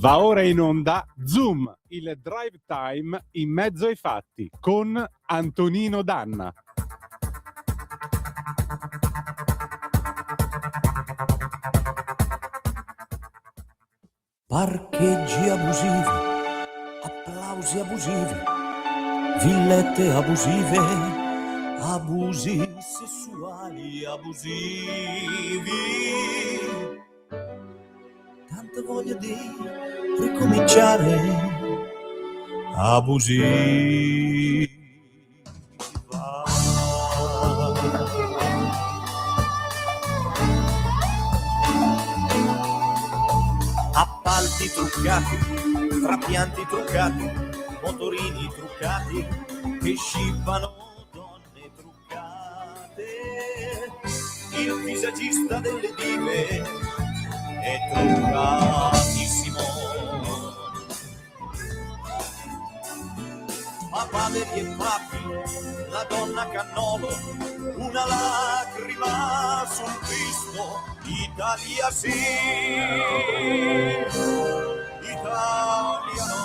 Va ora in onda Zoom, il drive time in mezzo ai fatti con Antonino Danna. Parcheggi abusivi, applausi abusivi, villette abusive, abusi sessuali abusivi. Tanta voglia di ricominciare abusiva. Appalti truccati, trapianti truccati, motorini truccati che scippano donne truccate. Il visagista delle dive è truccatissimo. Papaveri e papi, la donna cannolo, una lacrima sul visto. Italia sì, Italia no.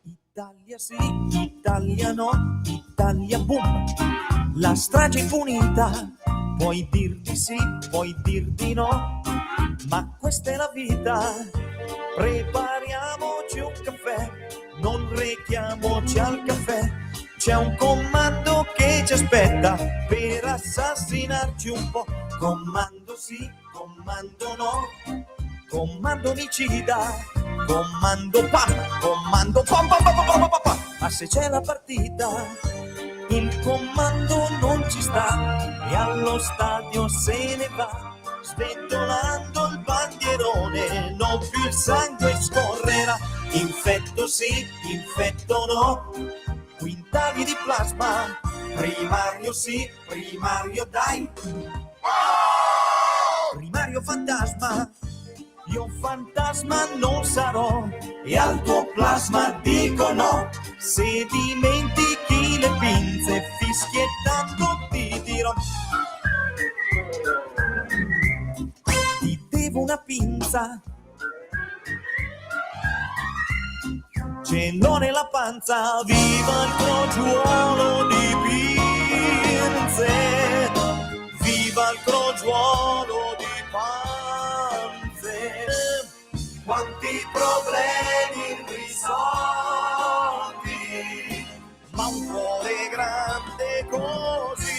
Italia sì, Italia no, Italia boom. La strage impunita, puoi dir di sì, puoi dir di no, ma questa è la vita. Prepariamoci un caffè, non rechiamoci al caffè. C'è un comando che ci aspetta per assassinarci un po'. Comando sì, comando no, comando omicida, comando pam, comando pam pam pam pam pam pam pam. Ma se c'è la partita, il comando non ci sta e allo stadio se ne va, sventolando il bandierone, non più il sangue scorrerà. Infetto sì, infetto no, quintali di plasma, primario sì, primario dai, primario fantasma, io fantasma non sarò e al tuo plasma dico no. Se dimentichi le pinze fischiettando ti dirò, ti devo una pinza, ce l'ho nella panza. Viva il crogiuolo di pinze, viva il crogiuolo di panze. Quanti problemi risolti, ma un cuore grande così,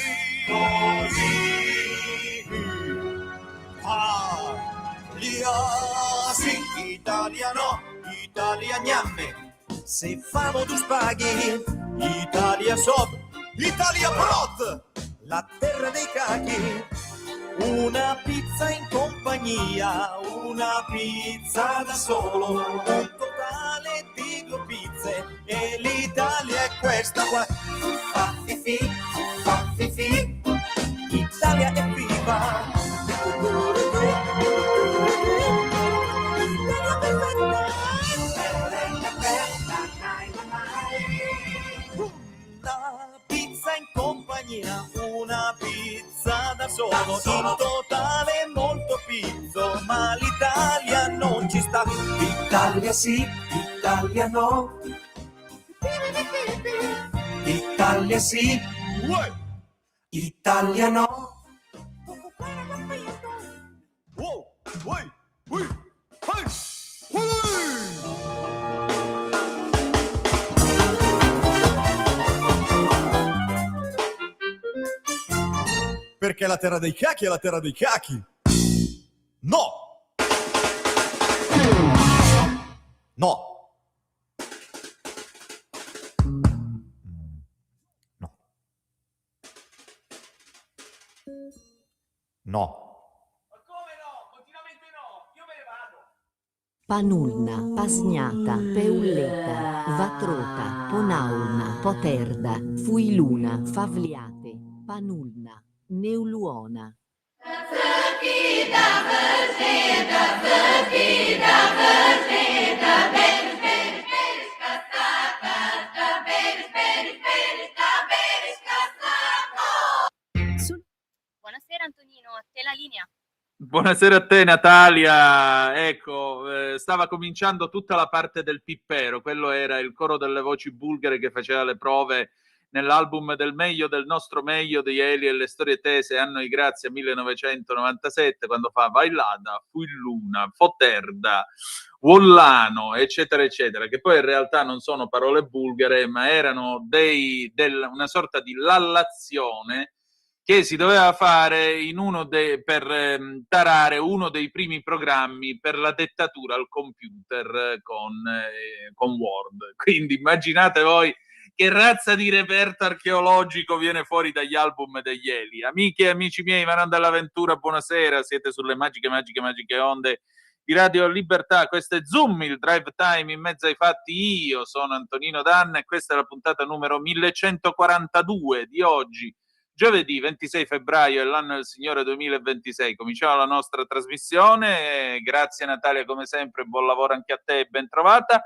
sì, Italia no, Italia gnamme. Se famo tu spaghi, Italia sop, Italia prot, la terra dei cachi. Una pizza in compagnia, una pizza da solo, un totale di 2 pizze e l'Italia è questa qua. Fa fifi, fa fifi, Italia è viva. Una pizza in compagnia, una pizza da solo, in totale molto pizzo, ma l'Italia non ci sta. Italia sì, Italia no, Italia sì, Italia no. Perché la terra dei cachi è la terra dei cachi. No! No! No. No. Ma come no? Continuamente no! Io me ne vado! Panulna, Pasgnata, Peulleta, Vatrota, Ponaulna, Poterda, Fuiluna, Favliate, Panulna, Neuluona. Buonasera Antonino, a te la linea. Buonasera a te Natalia, ecco, stava cominciando tutta la parte del pippero, quello era il coro delle voci bulgare che faceva le prove nell'album del meglio del nostro meglio di Eli e le storie tese, anno di grazia 1997, quando fa Vailada, Fuilluna, Foterda, Wollano, eccetera, eccetera, che poi in realtà non sono parole bulgare, ma erano una sorta di lallazione che si doveva fare per tarare uno dei primi programmi per la dettatura al computer con Word. Quindi immaginate voi che razza di reperto archeologico viene fuori dagli album degli Eli. Amiche e amici miei, Manon dell'Avventura, buonasera, siete sulle magiche onde di Radio Libertà. Questo è Zoom, il drive time in mezzo ai fatti. Io sono Antonino Danna e questa è la puntata numero 1142 di oggi, giovedì 26 febbraio è l'anno del Signore 2026. Cominciamo la nostra trasmissione. Grazie Natalia come sempre, buon lavoro anche a te e ben trovata.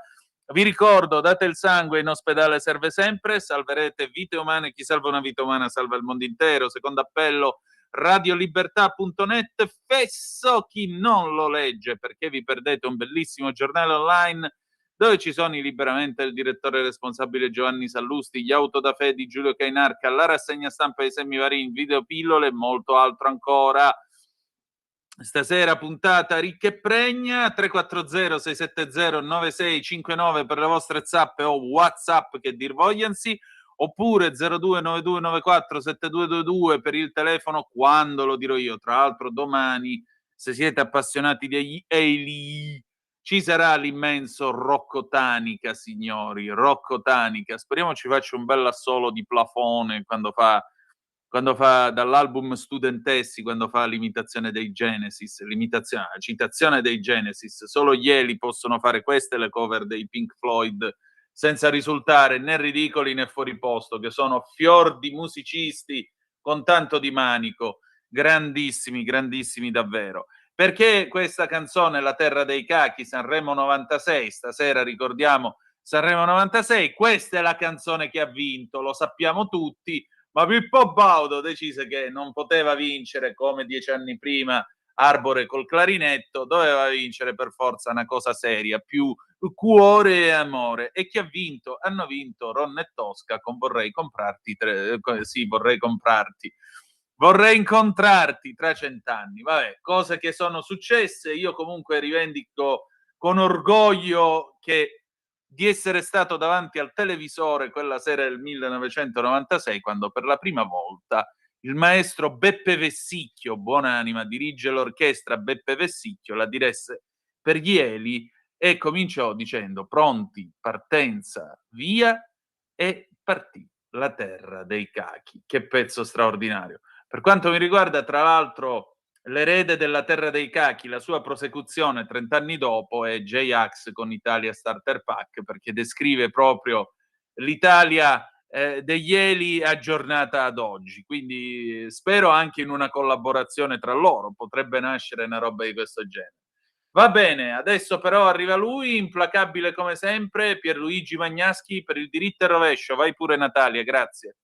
Vi ricordo, date il sangue, in ospedale serve sempre, salverete vite umane, chi salva una vita umana salva il mondo intero. Secondo appello radiolibertà.net, fesso chi non lo legge, perché vi perdete un bellissimo giornale online dove ci sono liberamente il direttore responsabile Giovanni Sallusti, gli Autodafè di Giulio Cainarca, la rassegna stampa di Semivarin, videopillole e molto altro ancora. Stasera puntata ricca e pregna. 340-670-9659 per le vostre zappe o WhatsApp che dir vogliansi, oppure 0292947222 per il telefono quando lo dirò io. Tra l'altro domani, se siete appassionati degli Eli, ci sarà l'immenso Rocco Tanica, signori, Rocco Tanica. Speriamo ci faccia un bel assolo di plafone quando fa dall'album Studentessi, quando fa l'imitazione dei Genesis, la citazione dei Genesis. Solo gli Eli possono fare queste, le cover dei Pink Floyd, senza risultare né ridicoli né fuori posto, che sono fior di musicisti con tanto di manico, grandissimi, grandissimi davvero. Perché questa canzone, La terra dei cachi, Sanremo 96, stasera ricordiamo Sanremo 96, questa è la canzone che ha vinto, lo sappiamo tutti, ma Pippo Baudo decise che non poteva vincere come 10 anni prima Arbore col clarinetto, doveva vincere per forza una cosa seria, più cuore e amore. E chi ha vinto? Hanno vinto Ron e Tosca con Vorrei incontrarti tra 100 anni. Vabbè, cose che sono successe. Io comunque rivendico con orgoglio di essere stato davanti al televisore quella sera del 1996, quando per la prima volta il maestro Beppe Vessicchio, buonanima, dirige l'orchestra Beppe Vessicchio, la diresse per gli Eli e cominciò dicendo: pronti, partenza, via, e partì La terra dei cachi. Che pezzo straordinario. Per quanto mi riguarda, tra l'altro, l'erede della terra dei cachi, la sua prosecuzione 30 anni dopo è J-Ax con Italia Starter Pack, perché descrive proprio l'Italia degli Eli aggiornata ad oggi. Quindi spero anche in una collaborazione tra loro, potrebbe nascere una roba di questo genere. Va bene, adesso però arriva lui, implacabile come sempre, Pierluigi Magnaschi per il diritto e rovescio. Vai pure Natalia, grazie.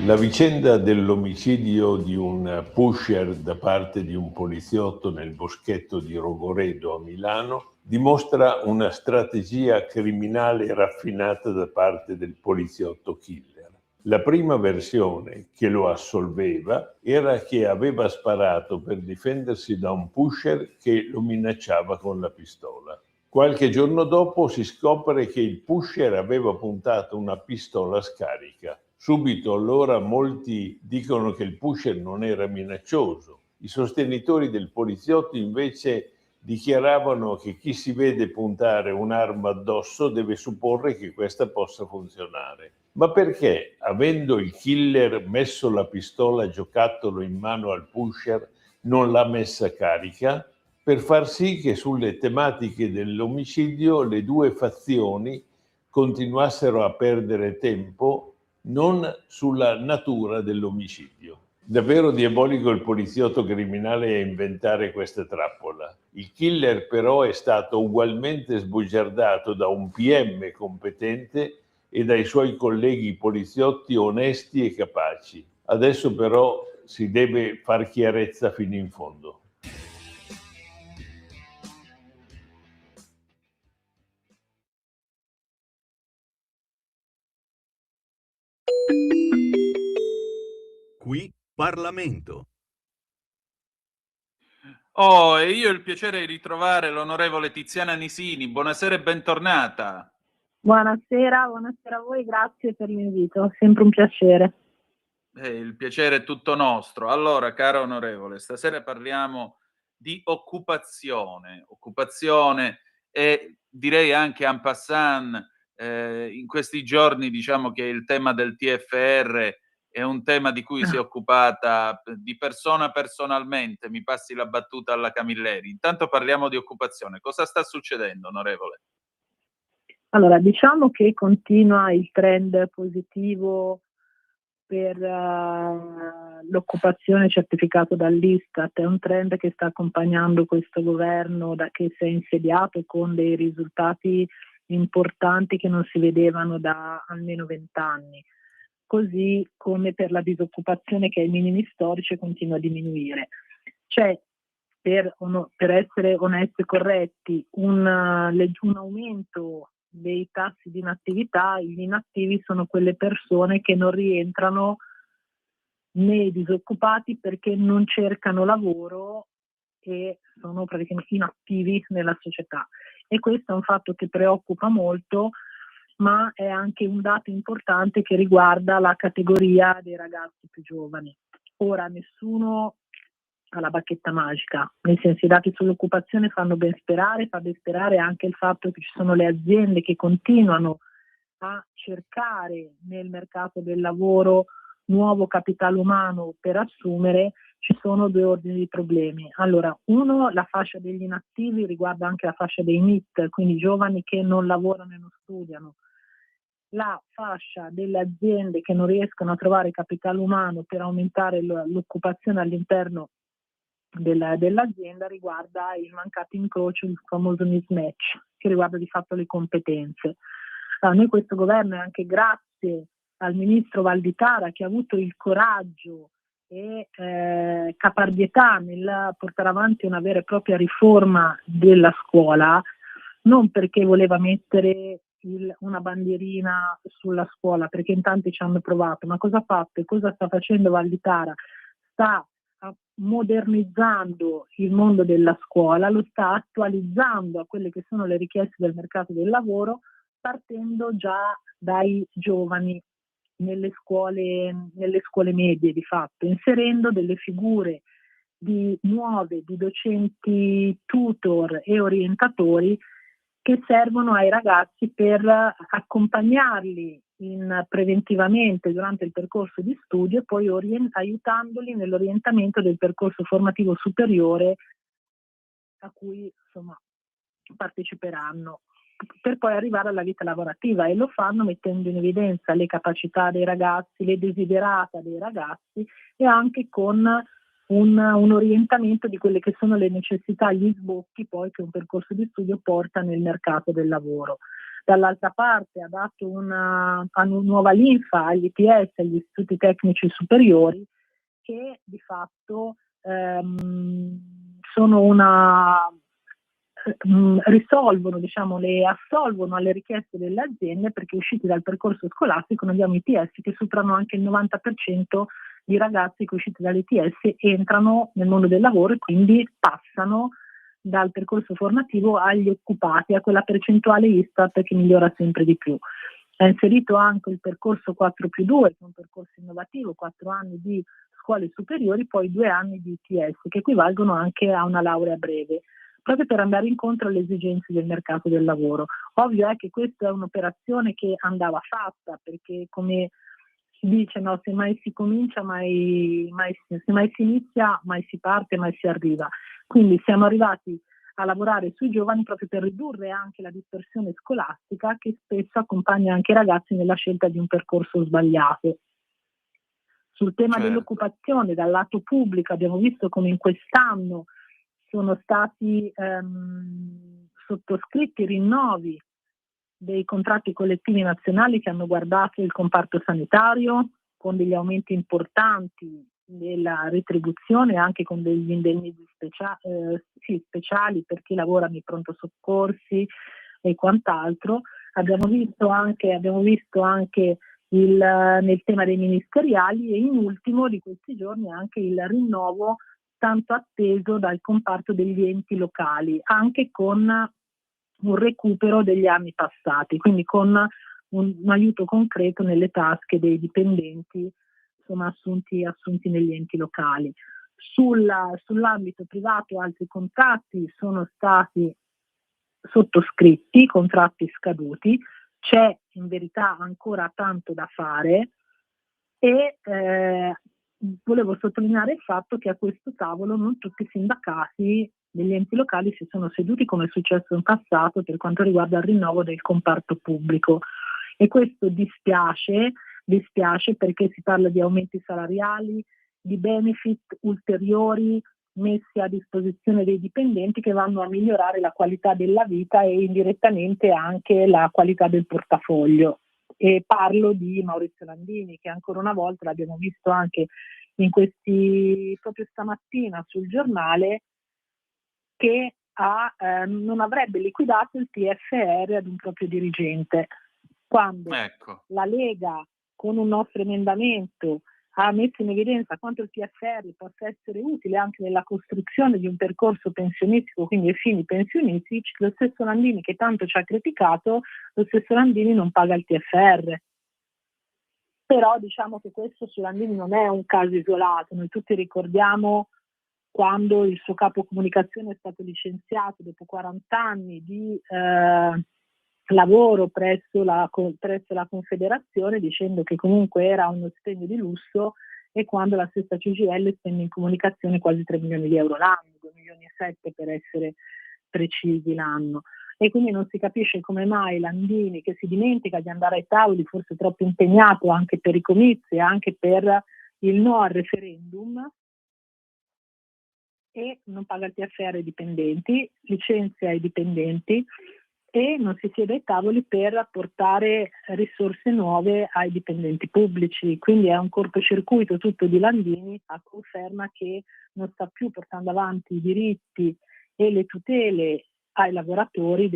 La vicenda dell'omicidio di un pusher da parte di un poliziotto nel boschetto di Rogoredo a Milano dimostra una strategia criminale raffinata da parte del poliziotto killer. La prima versione che lo assolveva era che aveva sparato per difendersi da un pusher che lo minacciava con la pistola. Qualche giorno dopo si scopre che il pusher aveva puntato una pistola a scarica. Subito allora molti dicono che il pusher non era minaccioso. I sostenitori del poliziotto invece dichiaravano che chi si vede puntare un'arma addosso deve supporre che questa possa funzionare. Ma perché, avendo il killer messo la pistola giocattolo in mano al pusher, non l'ha messa a carica? Per far sì che sulle tematiche dell'omicidio le due fazioni continuassero a perdere tempo, non sulla natura dell'omicidio. Davvero diabolico il poliziotto criminale a inventare questa trappola. Il killer però è stato ugualmente sbugiardato da un PM competente e dai suoi colleghi poliziotti onesti e capaci. Adesso però si deve far chiarezza fino in fondo. Qui Parlamento. Oh, e io ho il piacere di ritrovare l'onorevole Tiziana Nisini. Buonasera e bentornata. Buonasera a voi, grazie per l'invito, sempre un piacere. Il piacere è tutto nostro. Allora, caro onorevole, stasera parliamo di occupazione e direi anche en passant, in questi giorni diciamo che il tema del TFR è un tema di cui si è occupata di persona personalmente, mi passi la battuta alla Camilleri. Intanto parliamo di occupazione. Cosa sta succedendo, onorevole? Allora, diciamo che continua il trend positivo per l'occupazione certificato dall'Istat, è un trend che sta accompagnando questo governo da che si è insediato con dei risultati importanti che non si vedevano da almeno 20 anni. Così come per la disoccupazione che ai minimi storici continua a diminuire. C'è, per essere onesti e corretti, un aumento dei tassi di inattività. Gli inattivi sono quelle persone che non rientrano nei disoccupati perché non cercano lavoro e sono praticamente inattivi nella società. E questo è un fatto che preoccupa molto, ma è anche un dato importante che riguarda la categoria dei ragazzi più giovani. Ora, nessuno ha la bacchetta magica, nel senso i dati sull'occupazione fanno ben sperare, fa ben sperare anche il fatto che ci sono le aziende che continuano a cercare nel mercato del lavoro nuovo capitale umano per assumere. Ci sono due ordini di problemi. Allora, uno, la fascia degli inattivi riguarda anche la fascia dei NEET, quindi giovani che non lavorano e non studiano. La fascia delle aziende che non riescono a trovare capitale umano per aumentare l'occupazione all'interno dell'azienda riguarda il mancato incrocio, il famoso mismatch, che riguarda di fatto le competenze. Noi questo governo, e anche grazie al ministro Valditara, che ha avuto il coraggio e caparbietà nel portare avanti una vera e propria riforma della scuola, non perché voleva mettere una bandierina sulla scuola, perché in tanti ci hanno provato, ma cosa ha fatto e cosa sta facendo Valditara? Sta modernizzando il mondo della scuola, lo sta attualizzando a quelle che sono le richieste del mercato del lavoro, partendo già dai giovani nelle scuole medie di fatto, inserendo delle figure nuove di docenti tutor e orientatori che servono ai ragazzi per accompagnarli preventivamente durante il percorso di studio e poi aiutandoli nell'orientamento del percorso formativo superiore a cui parteciperanno, per poi arrivare alla vita lavorativa, e lo fanno mettendo in evidenza le capacità dei ragazzi, le desiderata dei ragazzi e anche con un orientamento di quelle che sono le necessità, gli sbocchi poi che un percorso di studio porta nel mercato del lavoro. Dall'altra parte ha dato una nuova linfa agli ITS, agli istituti tecnici superiori, che di fatto risolvono, le assolvono alle richieste delle aziende, perché usciti dal percorso scolastico noi abbiamo ITS che superano anche il 90% di ragazzi che usciti dall'ITS entrano nel mondo del lavoro e quindi passano dal percorso formativo agli occupati, a quella percentuale Istat che migliora sempre di più. Ha inserito anche il percorso 4+2, che è un percorso innovativo, 4 anni di scuole superiori, poi 2 anni di ITS, che equivalgono anche a una laurea breve, proprio per andare incontro alle esigenze del mercato del lavoro. Ovvio è che questa è un'operazione che andava fatta, perché come si dice, no, se mai si comincia, se mai si inizia, mai si parte, mai si arriva. Quindi siamo arrivati a lavorare sui giovani proprio per ridurre anche la dispersione scolastica che spesso accompagna anche i ragazzi nella scelta di un percorso sbagliato. Sul tema dell'occupazione, dal lato pubblico, abbiamo visto come in quest'anno sono stati sottoscritti rinnovi dei contratti collettivi nazionali che hanno guardato il comparto sanitario, con degli aumenti importanti della retribuzione, anche con degli indennizzi speciali per chi lavora nei pronto soccorsi e quant'altro. Abbiamo visto anche nel tema dei ministeriali, e in ultimo di questi giorni anche il rinnovo tanto atteso dal comparto degli enti locali, anche con un recupero degli anni passati, quindi con un aiuto concreto nelle tasche dei dipendenti, insomma, assunti negli enti locali. Sull'ambito privato altri contratti sono stati sottoscritti, contratti scaduti, c'è in verità ancora tanto da fare, e volevo sottolineare il fatto che a questo tavolo non tutti i sindacati degli enti locali si sono seduti, come è successo in passato per quanto riguarda il rinnovo del comparto pubblico, e questo dispiace perché si parla di aumenti salariali, di benefit ulteriori messi a disposizione dei dipendenti che vanno a migliorare la qualità della vita e indirettamente anche la qualità del portafoglio. E parlo di Maurizio Landini, che ancora una volta, l'abbiamo visto anche proprio stamattina sul giornale, che non avrebbe liquidato il TFR ad un proprio dirigente, quando la Lega con un nostro emendamento ha messo in evidenza quanto il TFR possa essere utile anche nella costruzione di un percorso pensionistico, quindi ai fini pensionistici. Lo stesso Landini, che tanto ci ha criticato, lo stesso Landini non paga il TFR. Però diciamo che questo su Landini non è un caso isolato. Noi tutti ricordiamo quando il suo capo comunicazione è stato licenziato dopo 40 anni di lavoro presso la Confederazione, dicendo che comunque era uno stipendio di lusso, e quando la stessa CGIL spende in comunicazione quasi 3 milioni di euro l'anno, 2,7 milioni per essere precisi l'anno. E quindi non si capisce come mai Landini, che si dimentica di andare ai tavoli, forse troppo impegnato anche per i comizi, anche per il no al referendum, e non paga il TFR ai dipendenti, licenzia i dipendenti e non si siede ai tavoli per portare risorse nuove ai dipendenti pubblici. Quindi è un cortocircuito tutto di Landini, a conferma che non sta più portando avanti i diritti e le tutele dei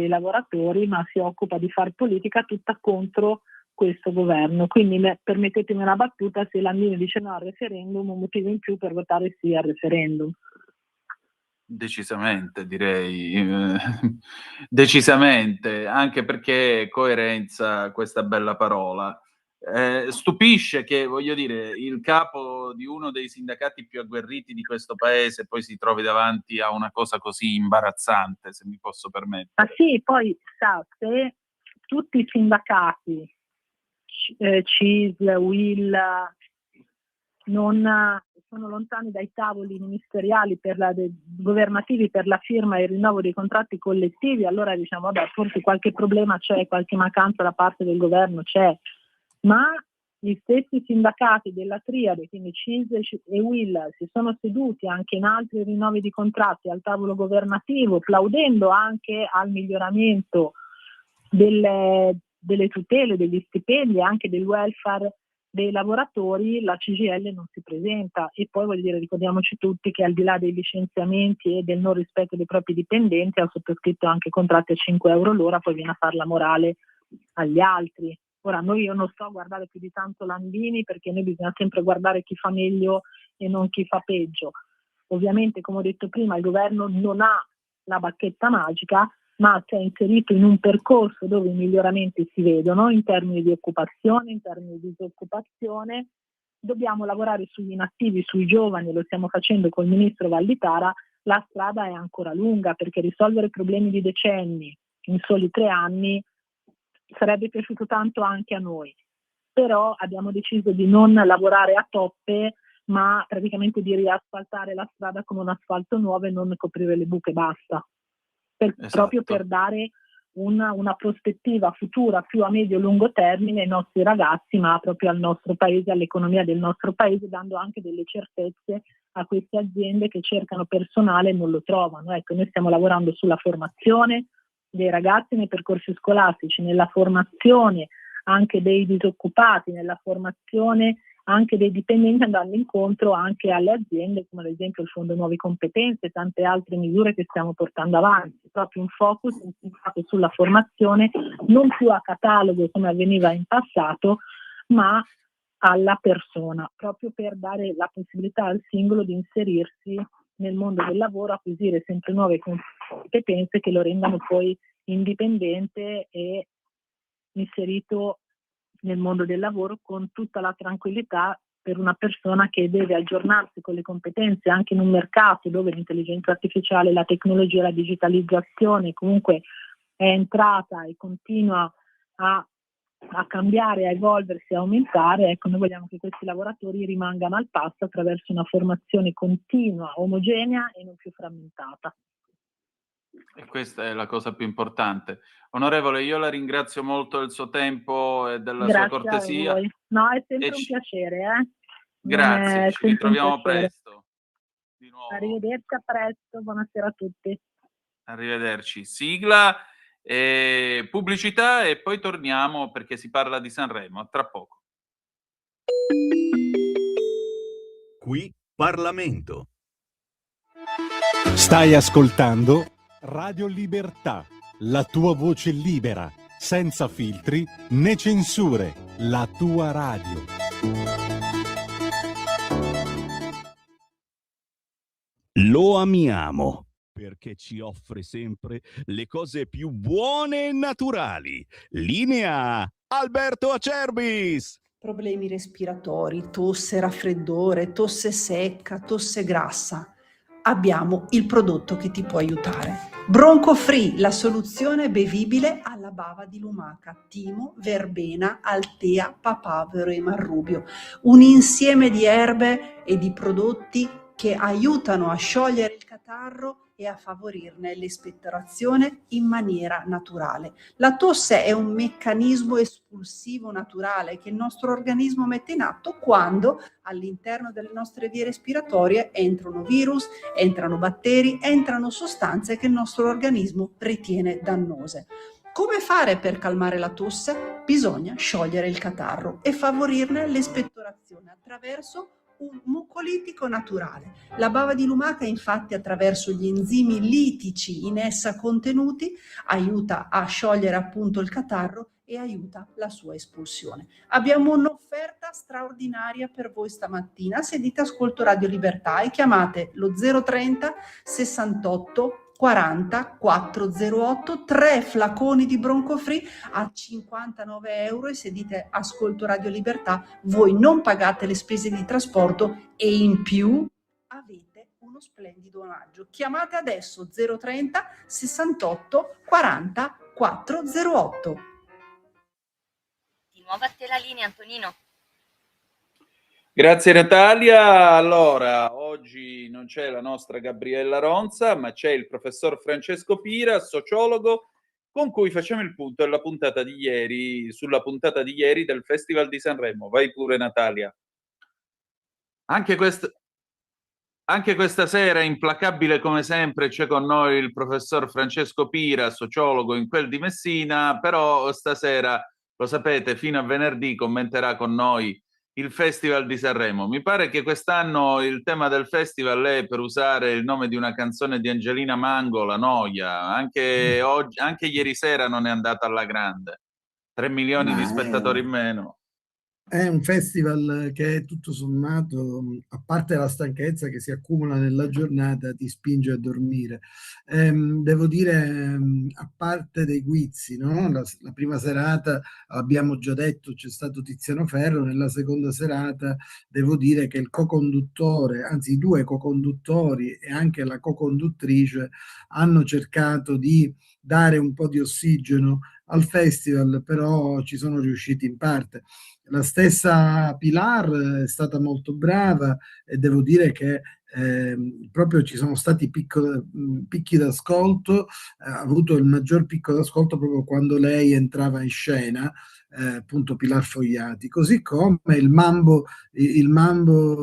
lavoratori, ma si occupa di far politica tutta contro questo governo. Quindi permettetemi una battuta: se Landini dice no al referendum, un motivo in più per votare sì al referendum. Decisamente, direi, decisamente, anche perché coerenza, questa bella parola. Stupisce che, voglio dire, il capo di uno dei sindacati più agguerriti di questo paese poi si trovi davanti a una cosa così imbarazzante, se mi posso permettere. Ma sì, poi sa, se tutti i sindacati, CISL, UIL, non sono lontani dai tavoli ministeriali governativi per la firma e il rinnovo dei contratti collettivi, allora diciamo vabbè, forse qualche problema c'è, qualche mancanza da parte del governo c'è, ma gli stessi sindacati della triade, quindi CISL e UIL, si sono seduti anche in altri rinnovi di contratti al tavolo governativo, plaudendo anche al miglioramento delle tutele, degli stipendi e anche del welfare dei lavoratori. La CGIL non si presenta. E poi voglio dire, ricordiamoci tutti che al di là dei licenziamenti e del non rispetto dei propri dipendenti ha sottoscritto anche contratti a 5 euro l'ora, poi viene a fare la morale agli altri. Ora io non sto a guardare più di tanto Landini, perché noi bisogna sempre guardare chi fa meglio e non chi fa peggio. Ovviamente, come ho detto prima, il governo non ha la bacchetta magica, ma si è inserito in un percorso dove i miglioramenti si vedono in termini di occupazione, in termini di disoccupazione. Dobbiamo lavorare sugli inattivi, sui giovani, lo stiamo facendo col ministro Valditara. La strada è ancora lunga, perché risolvere problemi di decenni in soli 3 anni sarebbe piaciuto tanto anche a noi, però abbiamo deciso di non lavorare a toppe, ma praticamente di riasfaltare la strada con un asfalto nuovo e non coprire le buche, basta. Esatto. Proprio per dare una prospettiva futura più a medio-lungo termine ai nostri ragazzi, ma proprio al nostro paese, all'economia del nostro paese, dando anche delle certezze a queste aziende che cercano personale e non lo trovano. Ecco, noi stiamo lavorando sulla formazione dei ragazzi nei percorsi scolastici, nella formazione anche dei disoccupati, nella formazione anche dei dipendenti, andando incontro anche alle aziende, come ad esempio il Fondo Nuove Competenze e tante altre misure che stiamo portando avanti. Proprio un focus sulla formazione, non più a catalogo come avveniva in passato, ma alla persona, proprio per dare la possibilità al singolo di inserirsi nel mondo del lavoro, acquisire sempre nuove competenze che lo rendano poi indipendente e inserito nel mondo del lavoro con tutta la tranquillità per una persona che deve aggiornarsi con le competenze anche in un mercato dove l'intelligenza artificiale, la tecnologia, la digitalizzazione comunque è entrata e continua a cambiare, a evolversi, a aumentare. Ecco, noi vogliamo che questi lavoratori rimangano al passo attraverso una formazione continua, omogenea e non più frammentata. E questa è la cosa più importante. Onorevole, io la ringrazio molto del suo tempo e della sua cortesia. A voi. No, è sempre un piacere. Grazie, ci ritroviamo presto. Di nuovo. Arrivederci, a presto, buonasera a tutti. Arrivederci. Sigla, pubblicità e poi torniamo perché si parla di Sanremo. A tra poco. Qui Parlamento. Stai ascoltando Radio Libertà, la tua voce libera, senza filtri né censure, la tua radio. Lo amiamo perché ci offre sempre le cose più buone e naturali. Linea Alberto Acerbis. Problemi respiratori, tosse, raffreddore, tosse secca, tosse grassa. Abbiamo il prodotto che ti può aiutare. Bronco Free, la soluzione bevibile alla bava di lumaca, timo, verbena, altea, papavero e marrubio. Un insieme di erbe e di prodotti che aiutano a sciogliere il catarro e a favorirne l'espettorazione in maniera naturale. La tosse è un meccanismo espulsivo naturale che il nostro organismo mette in atto quando all'interno delle nostre vie respiratorie entrano virus, entrano batteri, entrano sostanze che il nostro organismo ritiene dannose. Come fare per calmare la tosse? Bisogna sciogliere il catarro e favorirne l'espettorazione attraverso un mucolitico naturale. La bava di lumaca, infatti, attraverso gli enzimi litici in essa contenuti, aiuta a sciogliere appunto il catarro e aiuta la sua espulsione. Abbiamo un'offerta straordinaria per voi stamattina. Se dite ascolto Radio Libertà e chiamate lo 030 68 40 408, 3 flaconi di Bronco Free a 59 euro, e se dite ascolto Radio Libertà voi non pagate le spese di trasporto e in più avete uno splendido omaggio. Chiamate adesso 030 68 40 408. Di nuovo a te la linea, Antonino. Grazie Natalia. Allora, oggi non c'è la nostra Gabriella Ronza, ma c'è il professor Francesco Pira, sociologo, con cui facciamo il punto sulla puntata di ieri del Festival di Sanremo. Vai pure Natalia. Anche questa sera, implacabile come sempre, c'è con noi il professor Francesco Pira, sociologo in quel di Messina, però stasera, lo sapete, fino a venerdì commenterà con noi il Festival di Sanremo. Mi pare che quest'anno il tema del festival è, per usare il nome di una canzone di Angelina Mango, la noia. Anche ieri sera non è andata alla grande. 3 milioni di spettatori in meno. È un festival che tutto sommato, a parte la stanchezza che si accumula nella giornata, ti spinge a dormire. Devo dire, a parte dei guizzi, no? La prima serata, abbiamo già detto, c'è stato Tiziano Ferro. Nella seconda serata devo dire che il co-conduttore, anzi i due co-conduttori e anche la co-conduttrice hanno cercato di dare un po' di ossigeno al festival, però ci sono riusciti in parte. La stessa Pilar è stata molto brava e devo dire che proprio ci sono stati picchi d'ascolto. Ha avuto il maggior picco d'ascolto proprio quando lei entrava in scena, appunto Pilar Fogliati, così come il mambo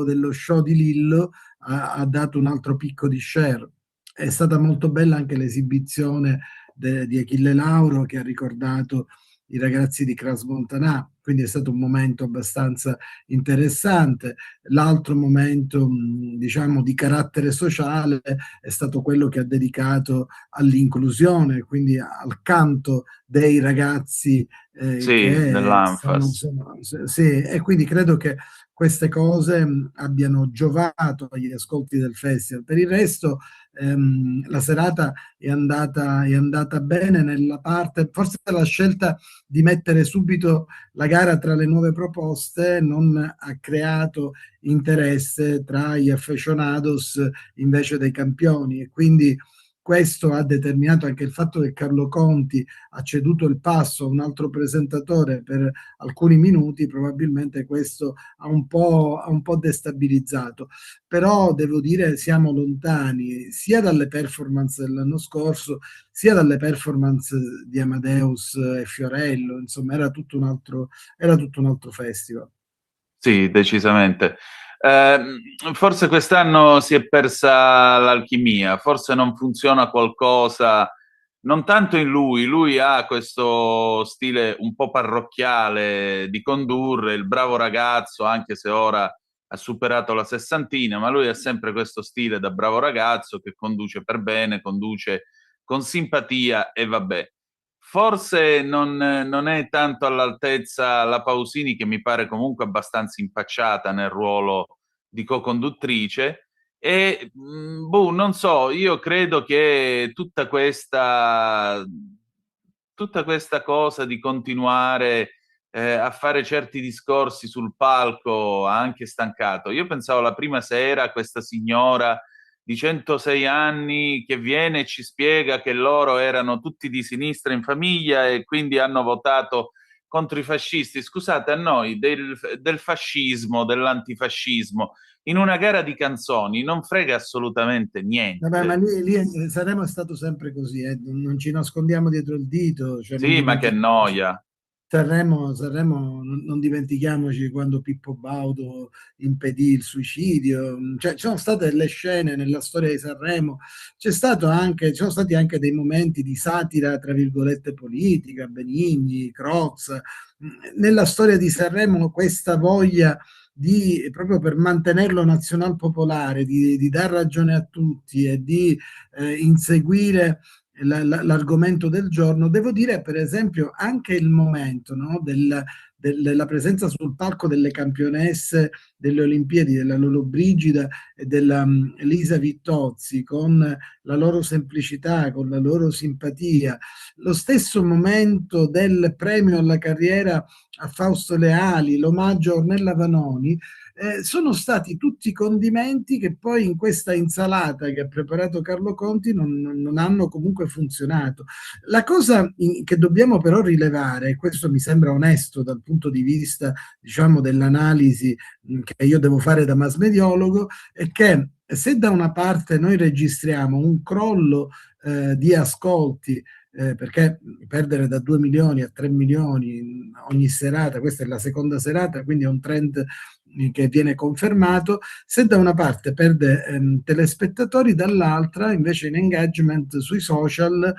dello show di Lillo ha dato un altro picco di share. È stata molto bella anche l'esibizione di Achille Lauro, che ha ricordato i ragazzi di Cras Montanà, quindi è stato un momento abbastanza interessante. L'altro momento, diciamo, di carattere sociale è stato quello che ha dedicato all'inclusione, quindi al canto dei ragazzi Sì, che dell'ANFAS. sì, e quindi credo che queste cose abbiano giovato agli ascolti del festival. Per il resto la serata è andata bene nella parte, forse la scelta di mettere subito la gara tra le nuove proposte non ha creato interesse tra gli aficionados invece dei campioni, e quindi questo ha determinato anche il fatto che Carlo Conti ha ceduto il passo a un altro presentatore per alcuni minuti. Probabilmente questo ha un po' destabilizzato, però devo dire siamo lontani sia dalle performance dell'anno scorso sia dalle performance di Amadeus e Fiorello, insomma era tutto un altro festival. Sì, decisamente. Forse quest'anno si è persa l'alchimia, forse non funziona qualcosa, non tanto in lui ha questo stile un po' parrocchiale di condurre, il bravo ragazzo, anche se ora ha superato la sessantina, ma lui ha sempre questo stile da bravo ragazzo che conduce per bene, conduce con simpatia e vabbè. Forse non è tanto all'altezza la Pausini, che mi pare comunque abbastanza impacciata nel ruolo di co-conduttrice, e non so, io credo che tutta questa cosa di continuare a fare certi discorsi sul palco ha anche stancato. Io pensavo la prima sera questa signora di 106 anni che viene e ci spiega che loro erano tutti di sinistra in famiglia e quindi hanno votato contro i fascisti. Scusate, a noi del fascismo, dell'antifascismo, in una gara di canzoni non frega assolutamente niente. Vabbè, ma lì Sanremo è stato sempre così, non ci nascondiamo dietro il dito. Cioè sì, ma che noia. Sanremo, non dimentichiamoci quando Pippo Baudo impedì il suicidio, cioè ci sono state delle scene nella storia di Sanremo, ci sono stati anche dei momenti di satira, tra virgolette, politica, Benigni, Crozza. Nella storia di Sanremo questa voglia di, proprio per mantenerlo nazional popolare, di dar ragione a tutti e di inseguire l'argomento del giorno. Devo dire, per esempio, anche il momento, no, della presenza sul palco delle campionesse delle Olimpiadi, della Lollobrigida e della Lisa Vittozzi, con la loro semplicità, con la loro simpatia, lo stesso momento del premio alla carriera a Fausto Leali, l'omaggio a Ornella Vanoni, sono stati tutti condimenti che poi in questa insalata che ha preparato Carlo Conti non hanno comunque funzionato. La cosa che dobbiamo però rilevare, e questo mi sembra onesto dal punto di vista, diciamo, dell'analisi che io devo fare da massmediologo, è che se da una parte noi registriamo un crollo di ascolti, perché perdere da 2 milioni a 3 milioni ogni serata, questa è la seconda serata, quindi è un trend che viene confermato, se da una parte perde telespettatori, dall'altra invece in engagement sui social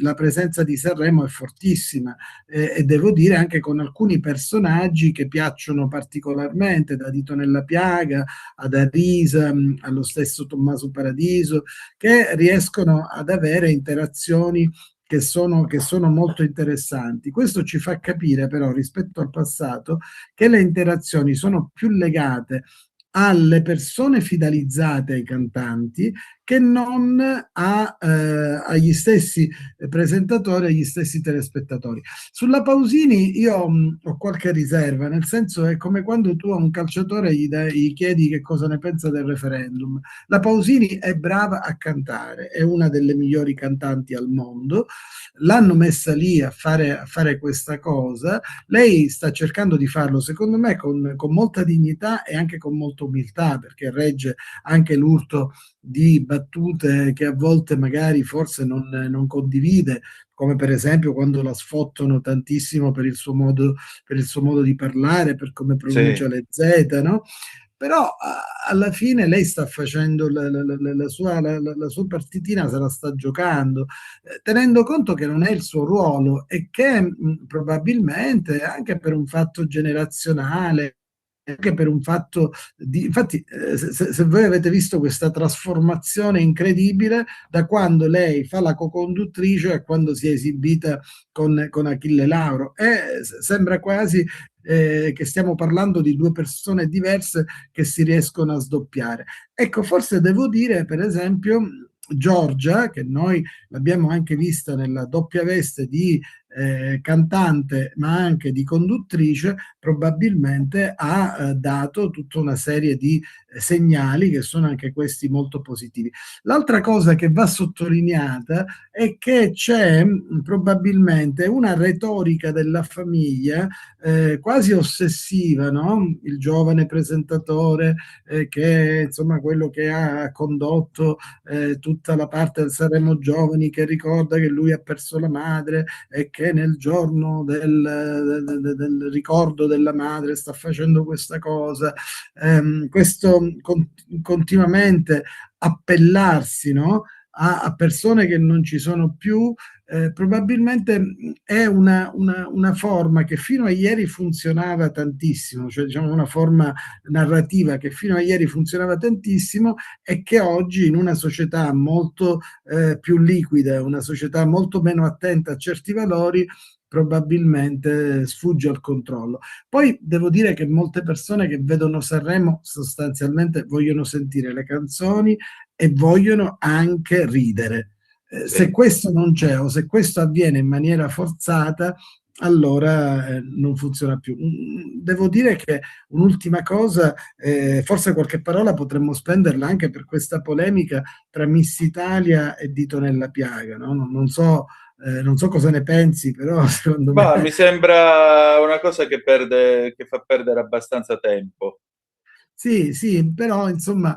la presenza di Sanremo è fortissima, e devo dire anche con alcuni personaggi che piacciono particolarmente, da Dito Nella Piaga ad Arisa, allo stesso Tommaso Paradiso, che riescono ad avere interazioni che sono molto interessanti. Questo ci fa capire però, rispetto al passato, che le interazioni sono più legate alle persone fidelizzate ai cantanti che non agli stessi presentatori, agli stessi telespettatori. Sulla Pausini io ho qualche riserva, nel senso è come quando tu a un calciatore gli chiedi che cosa ne pensa del referendum. La Pausini è brava a cantare, è una delle migliori cantanti al mondo, l'hanno messa lì a fare questa cosa, lei sta cercando di farlo secondo me con molta dignità e anche con molta umiltà, perché regge anche l'urto di battute che a volte magari forse non condivide, come per esempio quando la sfottano tantissimo per il suo modo di parlare, per come pronuncia le Z, no? però alla fine lei sta facendo la sua partitina, se la sta giocando, tenendo conto che non è il suo ruolo e che probabilmente anche per un fatto generazionale, anche per un fatto di... Infatti, se voi avete visto questa trasformazione incredibile da quando lei fa la co-conduttrice a quando si è esibita con Achille Lauro, sembra quasi che stiamo parlando di due persone diverse che si riescono a sdoppiare. Ecco, forse devo dire, per esempio, Giorgia, che noi l'abbiamo anche vista nella doppia veste di cantante ma anche di conduttrice, probabilmente ha dato tutta una serie di segnali che sono anche questi molto positivi. L'altra cosa che va sottolineata è che c'è probabilmente una retorica della famiglia quasi ossessiva, no? Il giovane presentatore che insomma quello che ha condotto tutta la parte del Sanremo Giovani, che ricorda che lui ha perso la madre e che nel giorno del ricordo della madre sta facendo questa cosa, questo continuamente appellarsi, no? a persone che non ci sono più, probabilmente è una forma che fino a ieri funzionava tantissimo, cioè diciamo una forma narrativa che fino a ieri funzionava tantissimo e che oggi in una società molto più liquida, una società molto meno attenta a certi valori, probabilmente sfugge al controllo. Poi devo dire che molte persone che vedono Sanremo sostanzialmente vogliono sentire le canzoni e vogliono anche ridere. Se questo non c'è o se questo avviene in maniera forzata, allora non funziona più. Devo dire che un'ultima cosa, forse qualche parola potremmo spenderla anche per questa polemica tra Miss Italia e Dito Nella Piaga, no? Non so cosa ne pensi, però secondo me... Mi sembra una cosa che fa perdere abbastanza tempo. Sì, però insomma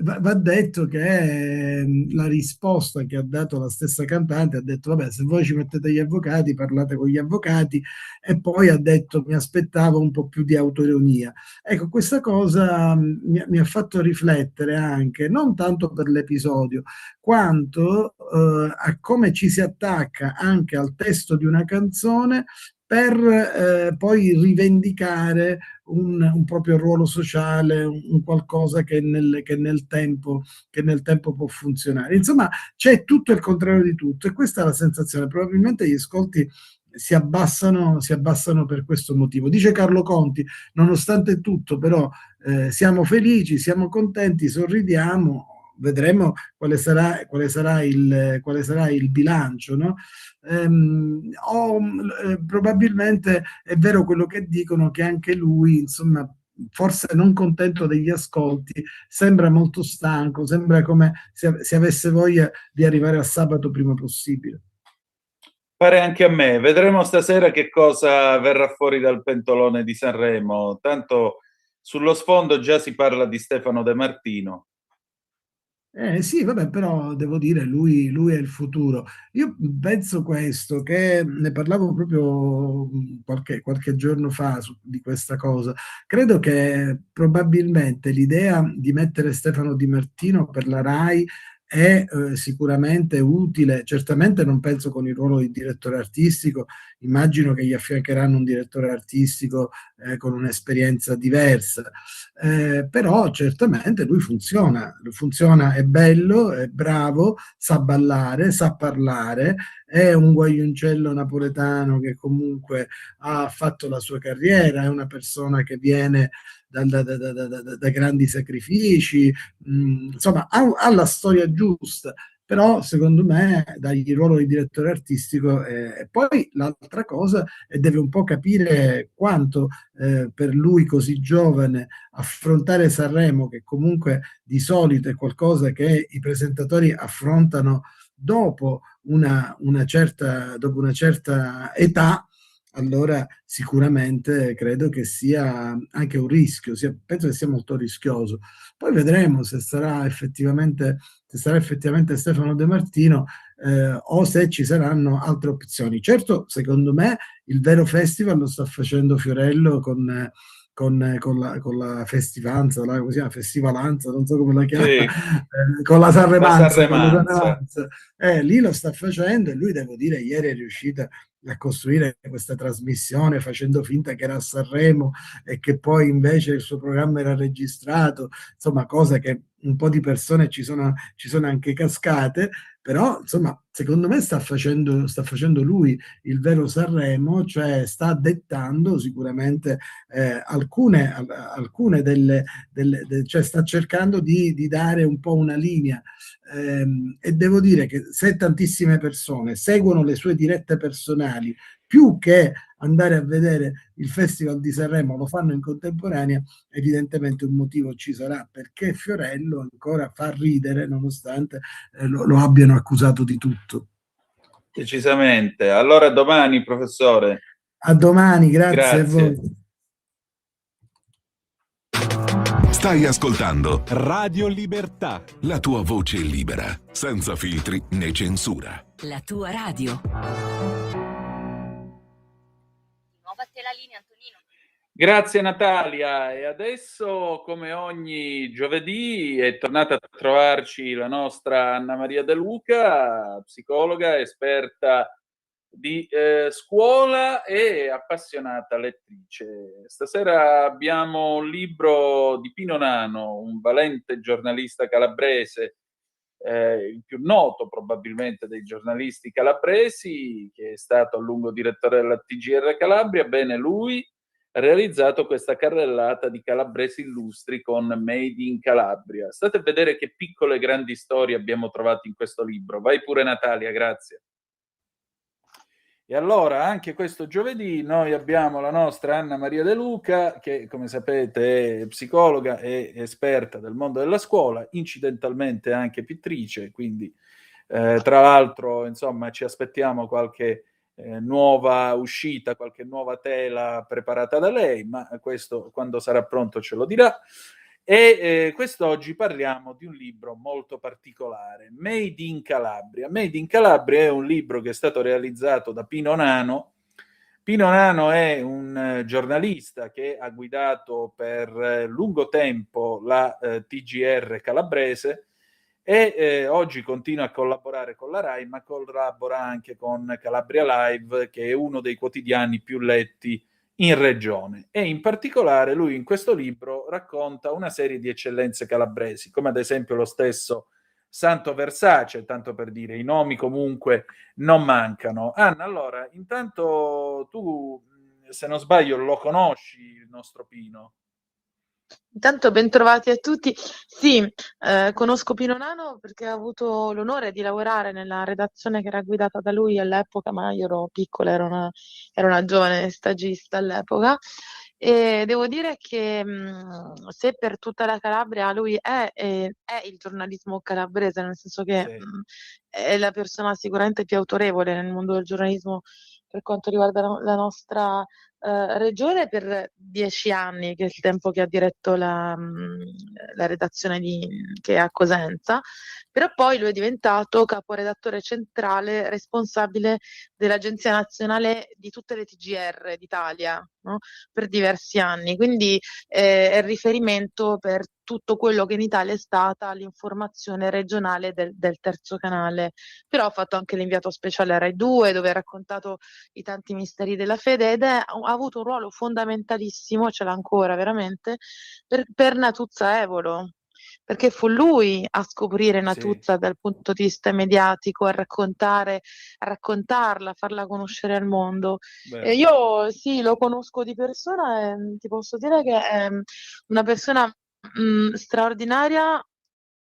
va detto che la risposta che ha dato la stessa cantante, ha detto vabbè, se voi ci mettete gli avvocati parlate con gli avvocati, e poi ha detto mi aspettavo un po' più di autoironia. Ecco, questa cosa mi ha fatto riflettere anche, non tanto per l'episodio, quanto a come ci si attacca anche al testo di una canzone per poi rivendicare un proprio ruolo sociale, un qualcosa che nel tempo può funzionare. Insomma, c'è tutto il contrario di tutto, e questa è la sensazione. Probabilmente gli ascolti si abbassano per questo motivo. Dice Carlo Conti, nonostante tutto, però siamo felici, siamo contenti, sorridiamo. Vedremo quale sarà il bilancio, no? Probabilmente è vero quello che dicono, che anche lui, insomma, forse non contento degli ascolti, sembra molto stanco, sembra come se avesse voglia di arrivare a sabato prima possibile. Pare anche a me. Vedremo stasera che cosa verrà fuori dal pentolone di Sanremo. Tanto sullo sfondo già si parla di Stefano De Martino. Sì, vabbè, però devo dire, lui è il futuro. Io penso questo, che ne parlavo proprio qualche giorno fa di questa cosa. Credo che probabilmente l'idea di mettere Stefano Di Martino per la RAI è sicuramente utile. Certamente non penso con il ruolo di direttore artistico, immagino che gli affiancheranno un direttore artistico con un'esperienza diversa, però certamente lui funziona, è bello, è bravo, sa ballare, sa parlare, è un guaioncello napoletano che comunque ha fatto la sua carriera, è una persona che viene da grandi sacrifici, insomma ha la storia giusta, però secondo me dagli il ruolo di direttore artistico. E poi l'altra cosa, deve un po' capire quanto per lui così giovane affrontare Sanremo, che comunque di solito è qualcosa che i presentatori affrontano dopo una certa età. Allora sicuramente credo che sia anche un rischio, penso che sia molto rischioso. Poi vedremo se sarà effettivamente Stefano De Martino o se ci saranno altre opzioni. Certo, secondo me il vero festival lo sta facendo Fiorello con con la festivanza, come si chiama? Festivalanza, non so come la chiama, Sì. con la Sanremanza. Sanremanza. Lì lo sta facendo, e lui, devo dire, ieri è riuscito a costruire questa trasmissione facendo finta che era a Sanremo e che poi invece il suo programma era registrato, insomma, cosa che un po' di persone ci sono anche cascate, però insomma secondo me sta facendo lui il vero Sanremo, cioè sta dettando sicuramente alcune cioè sta cercando di dare un po' una linea, e devo dire che se tantissime persone seguono le sue dirette personali più che andare a vedere il Festival di Sanremo, lo fanno in contemporanea, evidentemente un motivo ci sarà, perché Fiorello ancora fa ridere nonostante lo abbiano accusato di tutto. Decisamente. Allora, a domani, professore. A domani, grazie. A voi. Stai ascoltando Radio Libertà, la tua voce libera, senza filtri né censura. La tua radio. Nuova te la linea, Antonino. Grazie Natalia, e adesso come ogni giovedì è tornata a trovarci la nostra Anna Maria De Luca, psicologa, esperta di scuola e appassionata lettrice. Stasera abbiamo un libro di Pino Nano, un valente giornalista calabrese, il più noto probabilmente dei giornalisti calabresi, che è stato a lungo direttore della TGR Calabria. Bene, lui ha realizzato questa carrellata di calabresi illustri con Made in Calabria. State a vedere che piccole e grandi storie abbiamo trovato in questo libro. Vai pure Natalia, grazie. E allora, anche questo giovedì noi abbiamo la nostra Anna Maria De Luca, che come sapete è psicologa e esperta del mondo della scuola, incidentalmente anche pittrice, quindi tra l'altro, insomma, ci aspettiamo qualche nuova uscita, qualche nuova tela preparata da lei, ma questo quando sarà pronto ce lo dirà. E quest'oggi parliamo di un libro molto particolare, Made in Calabria. Made in Calabria è un libro che è stato realizzato da Pino Nano. Pino Nano è un giornalista che ha guidato per lungo tempo la TGR calabrese e oggi continua a collaborare con la Rai, ma collabora anche con Calabria Live, che è uno dei quotidiani più letti in regione. E in particolare lui in questo libro racconta una serie di eccellenze calabresi, come ad esempio lo stesso Santo Versace, tanto per dire, i nomi comunque non mancano. Anna, allora, intanto tu, se non sbaglio, lo conosci il nostro Pino? Intanto bentrovati a tutti. Sì, conosco Pino Nano perché ho avuto l'onore di lavorare nella redazione che era guidata da lui all'epoca, ma io ero piccola, ero una giovane stagista all'epoca, e devo dire che se per tutta la Calabria lui è il giornalismo calabrese, nel senso che è la persona sicuramente più autorevole nel mondo del giornalismo per quanto riguarda la nostra regione, per 10 anni, che è il tempo che ha diretto la redazione che è a Cosenza, però poi lui è diventato caporedattore centrale responsabile dell'Agenzia Nazionale di tutte le TGR d'Italia, no? Per diversi anni, quindi è riferimento per tutto quello che in Italia è stata l'informazione regionale del terzo canale. Però ha fatto anche l'inviato speciale a Rai 2, dove ha raccontato i tanti misteri della fede, ed ha avuto un ruolo fondamentalissimo, ce l'ha ancora veramente, per Natuzza Evolo, perché fu lui a scoprire Natuzza dal punto di vista mediatico, a raccontarla, a farla conoscere al mondo. Io sì, lo conosco di persona e ti posso dire che è una persona straordinaria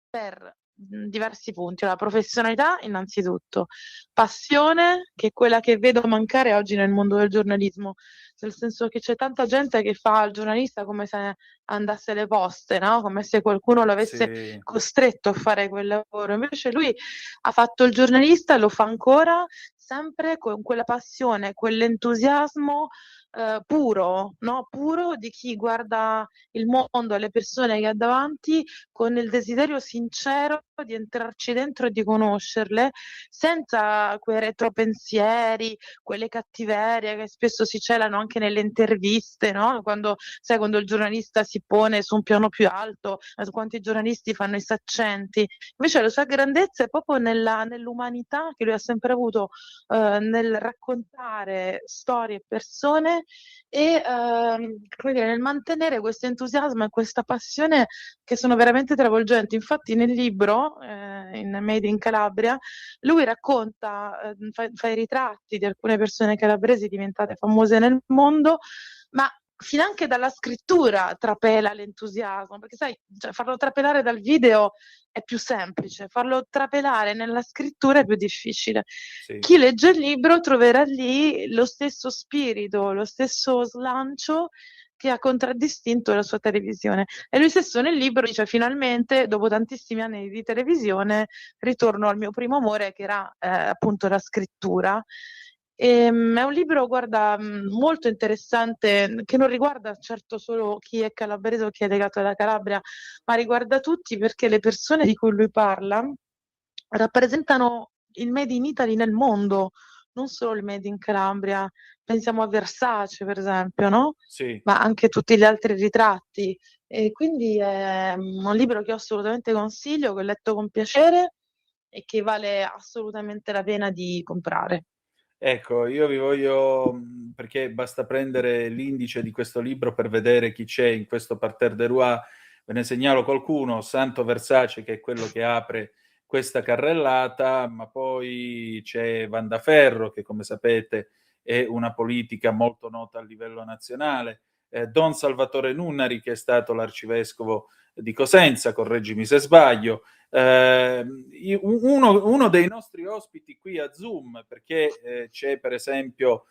per diversi punti. La professionalità innanzitutto, passione, che è quella che vedo mancare oggi nel mondo del giornalismo, nel senso che c'è tanta gente che fa il giornalista come se andasse alle poste, no? Come se qualcuno l'avesse costretto a fare quel lavoro. Invece lui ha fatto il giornalista, lo fa ancora sempre con quella passione, quell'entusiasmo puro, no? Puro di chi guarda il mondo e le persone che ha davanti con il desiderio sincero di entrarci dentro e di conoscerle, senza quei retropensieri, quelle cattiverie che spesso si celano anche nelle interviste, no? Quando il giornalista si pone su un piano più alto, quanti giornalisti fanno i saccenti. Invece la sua grandezza è proprio nell'umanità che lui ha sempre avuto, nel raccontare storie e persone e come dire, nel mantenere questo entusiasmo e questa passione che sono veramente travolgenti. Infatti nel libro, in Made in Calabria, lui racconta, fa i ritratti di alcune persone calabresi diventate famose nel mondo, ma finanche dalla scrittura trapela l'entusiasmo, perché sai, cioè, farlo trapelare dal video è più semplice, farlo trapelare nella scrittura è più difficile. Sì. Chi legge il libro troverà lì lo stesso spirito, lo stesso slancio che ha contraddistinto la sua televisione. E lui stesso nel libro dice: finalmente, dopo tantissimi anni di televisione, ritorno al mio primo amore, che era appunto la scrittura. È un libro, guarda, molto interessante, che non riguarda certo solo chi è calabrese o chi è legato alla Calabria, ma riguarda tutti, perché le persone di cui lui parla rappresentano il Made in Italy nel mondo, non solo il Made in Calabria. Pensiamo a Versace, per esempio, no? Sì. Ma anche tutti gli altri ritratti. E quindi è un libro che io assolutamente consiglio, che ho letto con piacere e che vale assolutamente la pena di comprare. Ecco, io vi voglio, perché basta prendere l'indice di questo libro per vedere chi c'è in questo parterre de roi. Ve ne segnalo qualcuno: Santo Versace, che è quello che apre questa carrellata, ma poi c'è Vandaferro, che come sapete è una politica molto nota a livello nazionale, Don Salvatore Nunnari, che è stato l'arcivescovo di Cosenza, correggimi se sbaglio, uno dei nostri ospiti qui a Zoom, perché c'è per esempio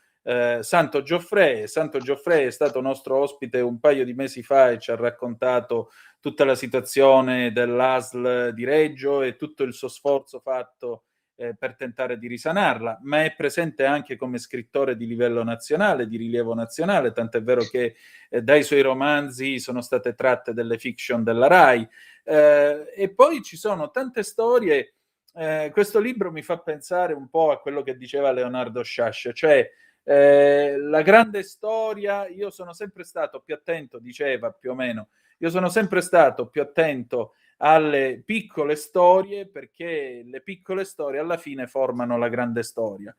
Santo Gioffre. Santo Gioffre è stato nostro ospite un paio di mesi fa e ci ha raccontato tutta la situazione dell'ASL di Reggio e tutto il suo sforzo fatto per tentare di risanarla, ma è presente anche come scrittore di livello nazionale, di rilievo nazionale, tant'è vero che dai suoi romanzi sono state tratte delle fiction della RAI. E poi ci sono tante storie. Questo libro mi fa pensare un po' a quello che diceva Leonardo Sciascia, cioè la grande storia. Io sono sempre stato più attento, diceva più o meno, io sono sempre stato più attento alle piccole storie, perché le piccole storie alla fine formano la grande storia.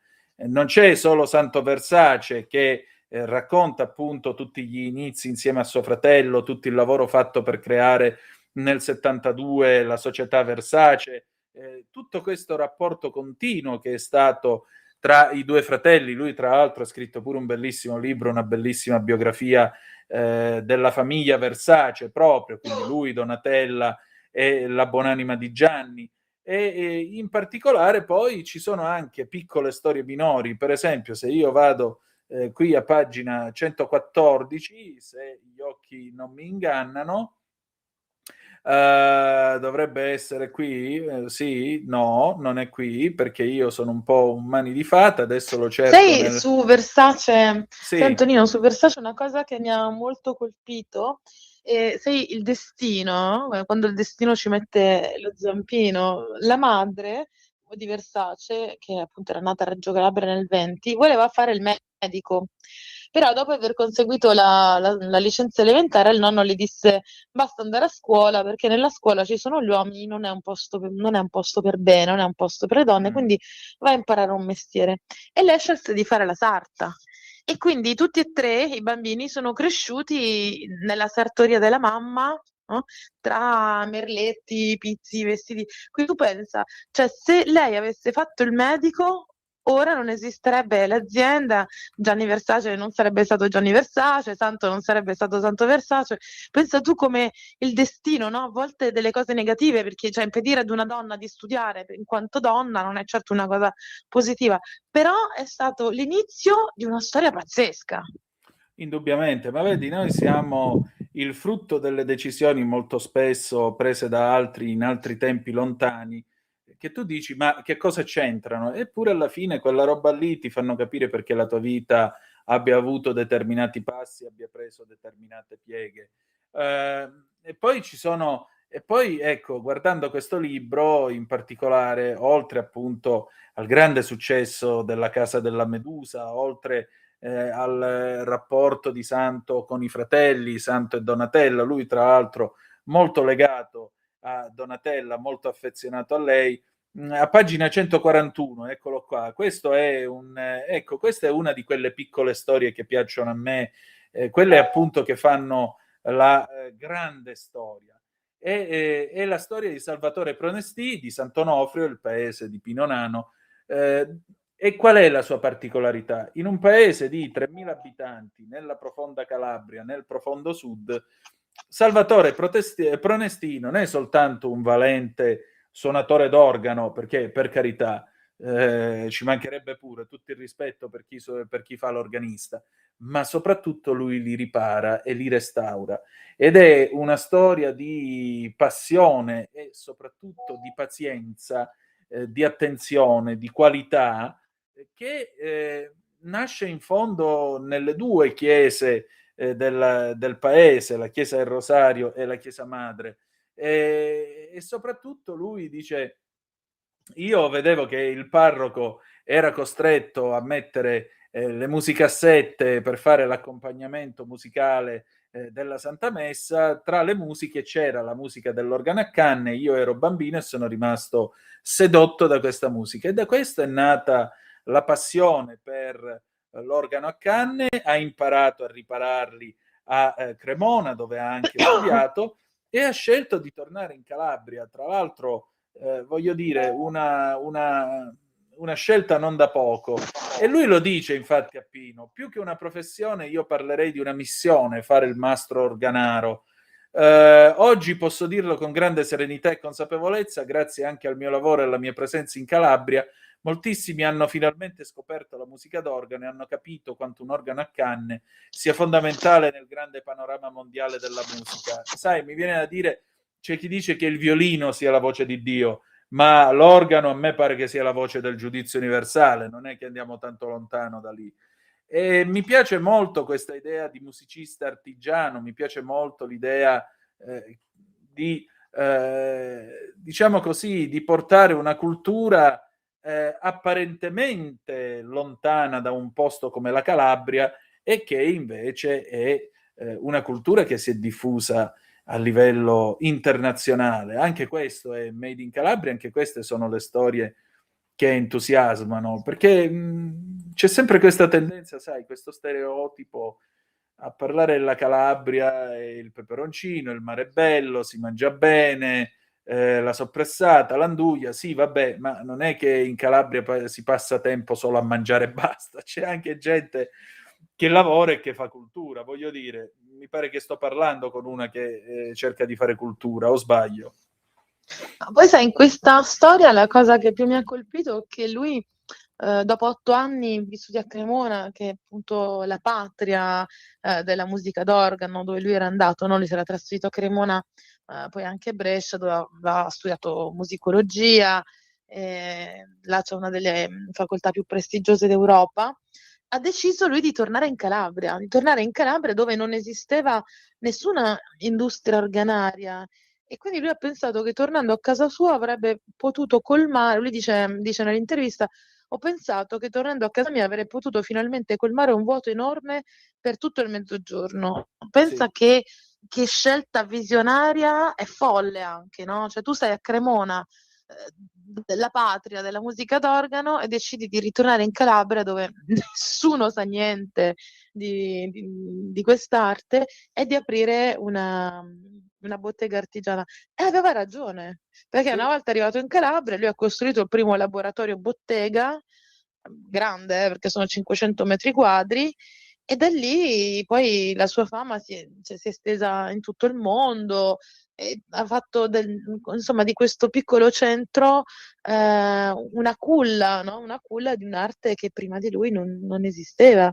Non c'è solo Santo Versace che racconta appunto tutti gli inizi insieme a suo fratello, tutto il lavoro fatto per creare nel 72 la società Versace, tutto questo rapporto continuo che è stato tra i due fratelli. Lui tra l'altro ha scritto pure un bellissimo libro, una bellissima biografia della famiglia Versace proprio, quindi lui, Donatella e la buonanima di Gianni. E in particolare poi ci sono anche piccole storie minori. Per esempio, se io vado qui a pagina 114, se gli occhi non mi ingannano, dovrebbe essere qui, sì, no, non è qui, perché io sono un po' un mani di fata, adesso lo cerco. Sai, su Versace, Sì. sai, Antonino, su Versace una cosa che mi ha molto colpito, sai, il destino, quando il destino ci mette lo zampino, la madre di Versace, che appunto era nata a Reggio Calabria nel 20, voleva fare il medico. Però dopo aver conseguito la licenza elementare, il nonno le disse: basta andare a scuola, perché nella scuola ci sono gli uomini, non è un posto per bene, non è un posto per le donne, quindi vai a imparare un mestiere. E lei scelse di fare la sarta. E quindi tutti e tre i bambini sono cresciuti nella sartoria della mamma, no? Tra merletti, pizzi, vestiti. Quindi tu pensa, cioè, se lei avesse fatto il medico, ora non esisterebbe l'azienda, Gianni Versace non sarebbe stato Gianni Versace, Santo non sarebbe stato Santo Versace. Pensa tu come il destino, no? A volte delle cose negative, perché cioè, impedire ad una donna di studiare in quanto donna non è certo una cosa positiva, però è stato l'inizio di una storia pazzesca. Indubbiamente, ma vedi, noi siamo il frutto delle decisioni molto spesso prese da altri in altri tempi lontani, che tu dici, ma che cosa c'entrano? Eppure alla fine quella roba lì ti fanno capire perché la tua vita abbia avuto determinati passi, abbia preso determinate pieghe. E poi ci sono, e poi ecco, guardando questo libro in particolare, oltre appunto al grande successo della Casa della Medusa, oltre al rapporto di Santo con i fratelli, Santo e Donatella, lui tra l'altro molto legato a Donatella, molto affezionato a lei. A pagina 141, eccolo qua, questa è una di quelle piccole storie che piacciono a me, quelle appunto che fanno la grande storia. È la storia di Salvatore Pronesti, di Sant'Onofrio, il paese di Pino Nano. E qual è la sua particolarità? In un paese di 3.000 abitanti, nella profonda Calabria, nel profondo sud, Salvatore Pronesti non è soltanto un valente suonatore d'organo, perché per carità ci mancherebbe pure, tutto il rispetto per chi fa l'organista, ma soprattutto lui li ripara e li restaura. Ed è una storia di passione e soprattutto di pazienza, di attenzione, di qualità, che nasce in fondo nelle due chiese del paese, la Chiesa del Rosario e la Chiesa Madre. E soprattutto lui dice, io vedevo che il parroco era costretto a mettere le musicassette per fare l'accompagnamento musicale della Santa Messa. Tra le musiche c'era la musica dell'organo a canne, io ero bambino e sono rimasto sedotto da questa musica, e da questo è nata la passione per l'organo a canne. Ha imparato a ripararli a Cremona, dove ha anche studiato, e ha scelto di tornare in Calabria. Tra l'altro, voglio dire, una scelta non da poco. E lui lo dice infatti a Pino, più che una professione io parlerei di una missione, fare il mastro organaro. Oggi posso dirlo con grande serenità e consapevolezza, grazie anche al mio lavoro e alla mia presenza in Calabria. Moltissimi hanno finalmente scoperto la musica d'organo e hanno capito quanto un organo a canne sia fondamentale nel grande panorama mondiale della musica. Sai, mi viene da dire, c'è chi dice che il violino sia la voce di Dio, ma l'organo a me pare che sia la voce del giudizio universale, non è che andiamo tanto lontano da lì. E mi piace molto questa idea di musicista artigiano, mi piace molto l'idea diciamo così, di portare una cultura apparentemente lontana da un posto come la Calabria, e che invece è una cultura che si è diffusa a livello internazionale. Anche questo è Made in Calabria, anche queste sono le storie che entusiasmano, perché c'è sempre questa tendenza, sai, questo stereotipo a parlare della Calabria, e il peperoncino, il mare è bello, si mangia bene, la soppressata, l'anduglia, sì, vabbè, ma non è che in Calabria si passa tempo solo a mangiare e basta, c'è anche gente che lavora e che fa cultura, voglio dire, mi pare che sto parlando con una che cerca di fare cultura, o sbaglio? Poi sai, in questa storia la cosa che più mi ha colpito è che lui, dopo 8 anni vissuti a Cremona, che è appunto la patria della musica d'organo, dove lui era andato, no? Lui si era trasferito a Cremona, poi anche a Brescia, dove ha studiato musicologia, là c'è una delle facoltà più prestigiose d'Europa. Ha deciso lui di tornare in Calabria dove non esisteva nessuna industria organaria, e quindi lui ha pensato che tornando a casa sua avrebbe potuto colmare, lui dice nell'intervista, ho pensato che tornando a casa mia avrei potuto finalmente colmare un vuoto enorme per tutto il Mezzogiorno. Pensa che scelta visionaria e folle anche, no? Cioè tu sei a Cremona, della patria della musica d'organo, e decidi di ritornare in Calabria dove nessuno sa niente di quest'arte, e di aprire una bottega artigiana. E aveva ragione, perché una volta arrivato in Calabria lui ha costruito il primo laboratorio bottega, grande, perché sono 500 metri quadri, e da lì poi la sua fama si è estesa in tutto il mondo, e ha fatto insomma, di questo piccolo centro una culla, no? Una culla di un'arte che prima di lui non esisteva.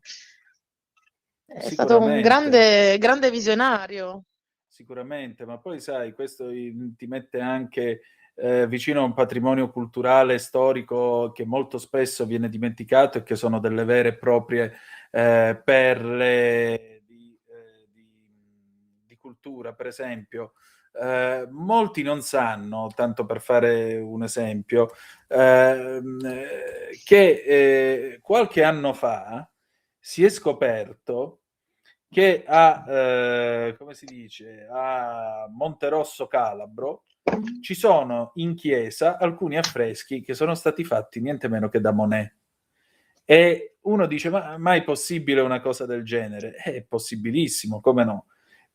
È stato un grande visionario. Sicuramente, ma poi sai, questo ti mette anche vicino a un patrimonio culturale e storico che molto spesso viene dimenticato e che sono delle vere e proprie perle di cultura. Per esempio, molti non sanno, tanto per fare un esempio, che qualche anno fa si è scoperto che come si dice, a Monterosso Calabro ci sono in chiesa alcuni affreschi che sono stati fatti niente meno che da Monet. E uno dice, ma mai possibile una cosa del genere? È possibilissimo, come no?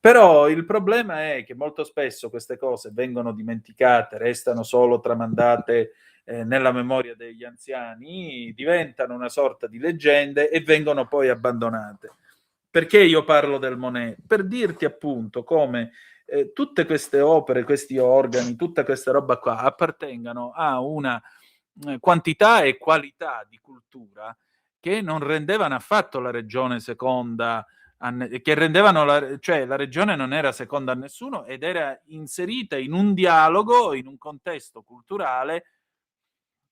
Però il problema è che molto spesso queste cose vengono dimenticate, restano solo tramandate nella memoria degli anziani, diventano una sorta di leggende e vengono poi abbandonate. Perché io parlo del Monet? Per dirti appunto come tutte queste opere, questi organi, tutta questa roba qua appartengano a una quantità e qualità di cultura che non rendevano affatto la regione seconda, che rendevano cioè la regione non era seconda a nessuno ed era inserita in un dialogo, in un contesto culturale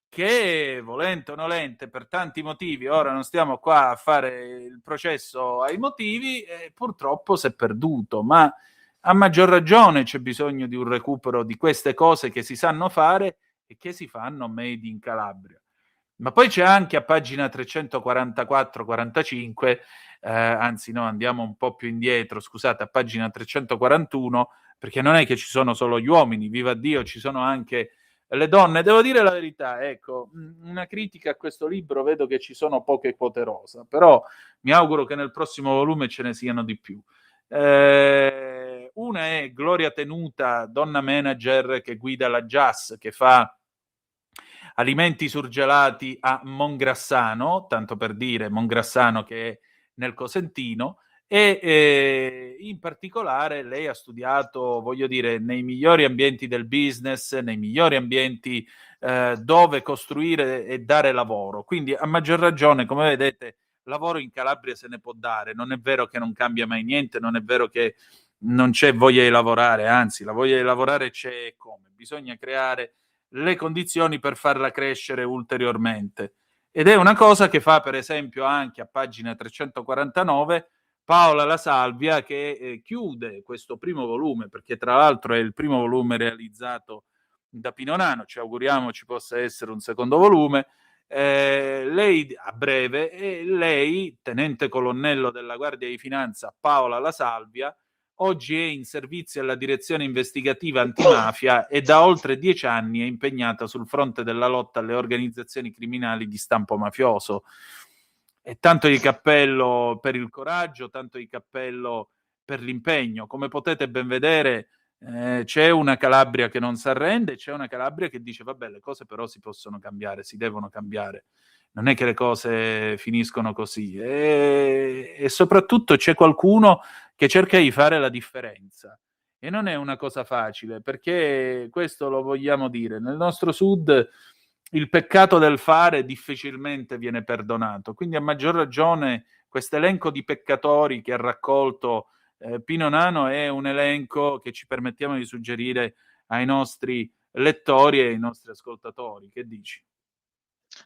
che, volente o nolente, per tanti motivi, ora non stiamo qua a fare il processo ai motivi, purtroppo si è perduto, ma a maggior ragione c'è bisogno di un recupero di queste cose che si sanno fare e che si fanno made in Calabria. Ma poi c'è anche a pagina 344-45, anzi no, andiamo un po' più indietro, scusate, a pagina 341, perché non è che ci sono solo gli uomini, viva Dio, ci sono anche le donne. Devo dire la verità, ecco, una critica a questo libro, vedo che ci sono poche quote rosa, però mi auguro che nel prossimo volume ce ne siano di più. Una è Gloria Tenuta, donna manager che guida la Jazz, che fa alimenti surgelati a Mongrassano, tanto per dire, Mongrassano che è nel Cosentino, e in particolare lei ha studiato, voglio dire, nei migliori ambienti del business, nei migliori ambienti dove costruire e dare lavoro. Quindi a maggior ragione, come vedete, lavoro in Calabria se ne può dare, non è vero che non cambia mai niente, non è vero che non c'è voglia di lavorare, anzi la voglia di lavorare c'è, come bisogna creare le condizioni per farla crescere ulteriormente. Ed è una cosa che fa per esempio anche a pagina 349 Paola La Salvia, che chiude questo primo volume, perché tra l'altro è il primo volume realizzato da Pino Nano, ci auguriamo ci possa essere un secondo volume. Lei a breve, lei, tenente colonnello della Guardia di Finanza Paola La Salvia, oggi è in servizio alla direzione investigativa antimafia e da oltre 10 anni è impegnata sul fronte della lotta alle organizzazioni criminali di stampo mafioso. E tanto di cappello per il coraggio, tanto di cappello per l'impegno. Come potete ben vedere, c'è una Calabria che non si arrende, c'è una Calabria che dice vabbè, le cose però si possono cambiare, si devono cambiare. Non è che le cose finiscono così. E soprattutto c'è qualcuno che cerca di fare la differenza. E non è una cosa facile, perché questo lo vogliamo dire. Nel nostro sud il peccato del fare difficilmente viene perdonato. Quindi a maggior ragione questo elenco di peccatori che ha raccolto Pino Nano è un elenco che ci permettiamo di suggerire ai nostri lettori e ai nostri ascoltatori. Che dici?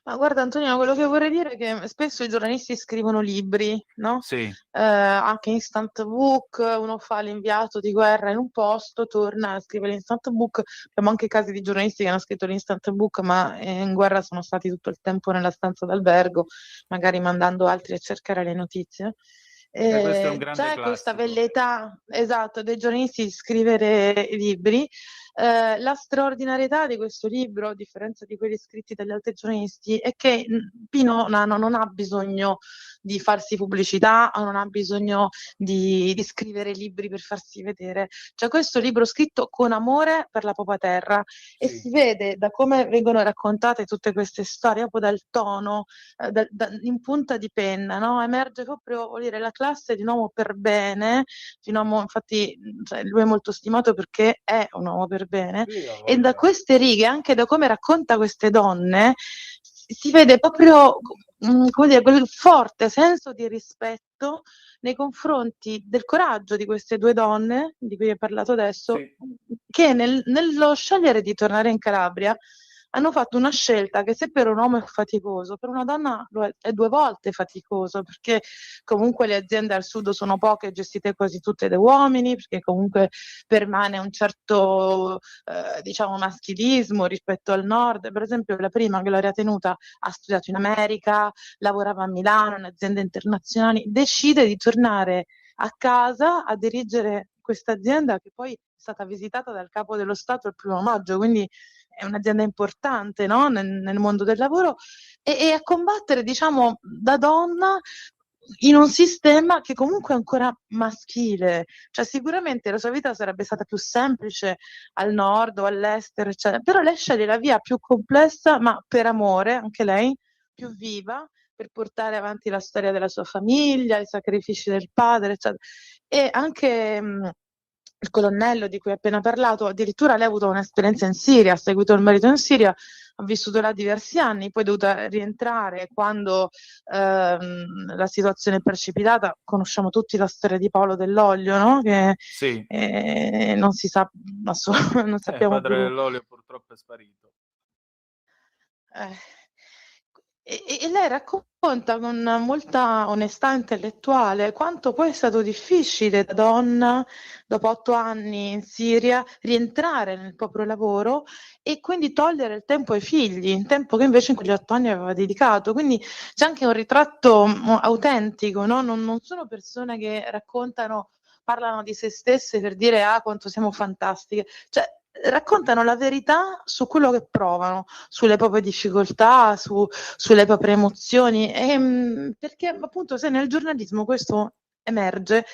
Ma guarda Antonio, quello che vorrei dire è che spesso i giornalisti scrivono libri, no? Sì. Anche instant book, uno fa l'inviato di guerra in un posto, torna a scrivere l'instant book. Abbiamo anche casi di giornalisti che hanno scritto l'instant book, ma in guerra sono stati tutto il tempo nella stanza d'albergo, magari mandando altri a cercare le notizie. Questo è un grande c'è classico. questa velleità, esatto, dei giornalisti di scrivere libri. La straordinarietà di questo libro, a differenza di quelli scritti dagli altri giornalisti, è che Pino Nano non ha bisogno di farsi pubblicità, o non ha bisogno di scrivere libri per farsi vedere. C'è questo libro scritto con amore per la propria terra e si vede da come vengono raccontate tutte queste storie, proprio dal tono, in punta di penna, no? Emerge proprio, vuol dire, la classe di un uomo per bene, di un uomo, infatti lui è molto stimato perché è un uomo per bene, e da queste righe, anche da come racconta queste donne, si vede proprio, come dire, quel forte senso di rispetto nei confronti del coraggio di queste due donne, di cui hai parlato adesso, Sì. che nello scegliere di tornare in Calabria hanno fatto una scelta che se per un uomo è faticoso, per una donna è 2 volte faticoso, perché comunque le aziende al sud sono poche, gestite quasi tutte da uomini, perché comunque permane un certo diciamo maschilismo rispetto al nord. Per esempio la prima, Gloria Tenuta, ha studiato in America, lavorava a Milano, in aziende internazionali, decide di tornare a casa a dirigere questa azienda che poi è stata visitata dal capo dello Stato il 1° maggio, quindi è un'azienda importante, no? nel mondo del lavoro, e a combattere, diciamo, da donna in un sistema che comunque è ancora maschile. Cioè sicuramente la sua vita sarebbe stata più semplice al nord o all'estero, eccetera. Però lei sceglie la via più complessa, ma per amore, anche lei, più viva, per portare avanti la storia della sua famiglia, i sacrifici del padre, eccetera. E anche il colonnello di cui ho appena parlato, addirittura lei ha avuto un'esperienza in Siria, ha seguito il marito in Siria, ha vissuto là diversi anni, poi è dovuta rientrare quando la situazione è precipitata. Conosciamo tutti la storia di Paolo Dell'Olio, no? Che Sì. non si sa, non sappiamo Padre più. dell'Olio purtroppo è sparito. E lei racconta con molta onestà intellettuale quanto poi è stato difficile da donna, dopo 8 anni in Siria, rientrare nel proprio lavoro e quindi togliere il tempo ai figli, il tempo che invece in quegli 8 anni aveva dedicato. Quindi c'è anche un ritratto autentico, no? Non sono persone che raccontano, parlano di se stesse per dire quanto siamo fantastiche. Cioè, raccontano la verità su quello che provano, sulle proprie difficoltà, sulle proprie emozioni, perché appunto se nel giornalismo questo emerge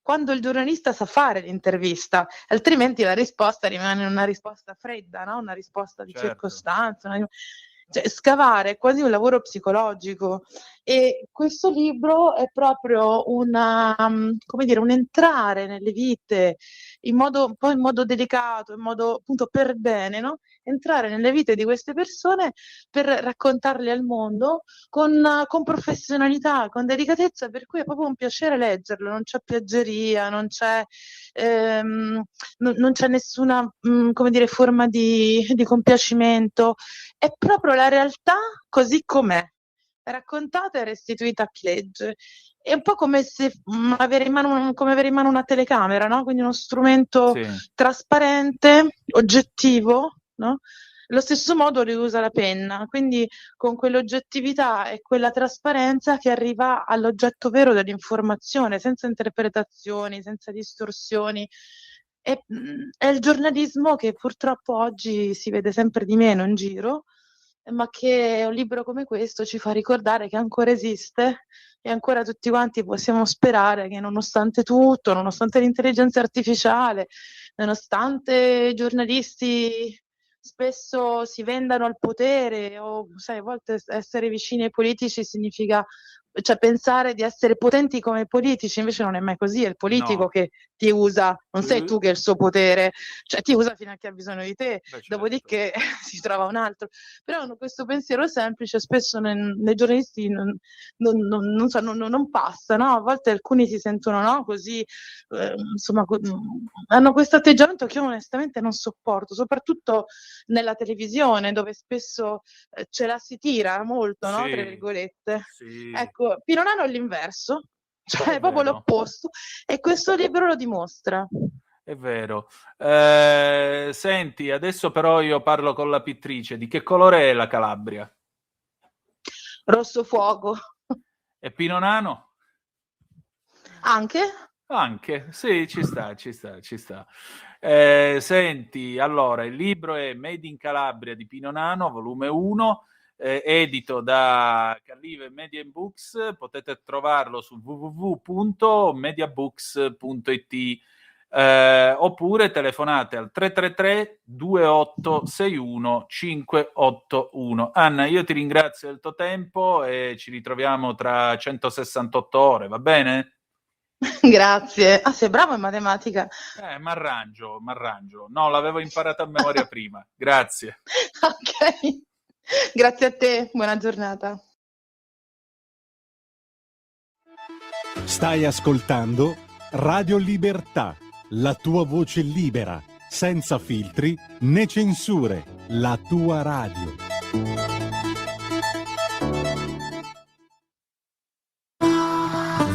quando il giornalista sa fare l'intervista, altrimenti la risposta rimane una risposta fredda, no? Una risposta di circostanza. Cioè, scavare è quasi un lavoro psicologico, e questo libro è proprio come dire, un entrare nelle vite un po' in modo delicato, in modo appunto per bene, no? Entrare nelle vite di queste persone per raccontarle al mondo con professionalità, con delicatezza, per cui è proprio un piacere leggerlo, non c'è piaggeria, non c'è nessuna come dire, forma di compiacimento, è proprio la realtà così com'è, raccontata e restituita a chi legge. È un po' come se avere in mano una telecamera, no? Quindi uno strumento trasparente, oggettivo, no? Allo stesso modo lui usa la penna, quindi con quell'oggettività e quella trasparenza che arriva all'oggetto vero dell'informazione, senza interpretazioni, senza distorsioni. È il giornalismo che purtroppo oggi si vede sempre di meno in giro, ma che un libro come questo ci fa ricordare che ancora esiste e ancora tutti quanti possiamo sperare che nonostante tutto, nonostante l'intelligenza artificiale, nonostante i giornalisti spesso si vendano al potere, o sai, a volte essere vicini ai politici significa, cioè, pensare di essere potenti come i politici, invece non è mai così, è il politico che ti usa, non sei tu che è il suo potere, cioè ti usa fino a che ha bisogno di te, dopodiché si trova un altro. Però questo pensiero semplice spesso nei giornalisti non passa, no? A volte alcuni si sentono, no, così, insomma, hanno questo atteggiamento che io onestamente non sopporto, soprattutto nella televisione, dove spesso ce la si tira molto, no? Tra virgolette. Ecco, Pino Nano è l'inverso, cioè è proprio l'opposto, e questo libro lo dimostra. È vero. Senti, adesso però io parlo con la pittrice. Di che colore è la Calabria? Rosso fuoco. E Pino Nano? Anche? Anche, sì, ci sta. Senti, allora, il libro è Made in Calabria di Pino Nano, volume 1, edito da Callive Media Books. Potete trovarlo su www.mediabooks.it, oppure telefonate al 333 2861 581. Anna, io ti ringrazio del tuo tempo e ci ritroviamo tra 168 ore, va bene? Grazie. Sei bravo in matematica. M'arrangio. No, l'avevo imparato a memoria prima. Grazie. Ok. Grazie a te, buona giornata. Stai ascoltando Radio Libertà, la tua voce libera, senza filtri né censure, la tua radio.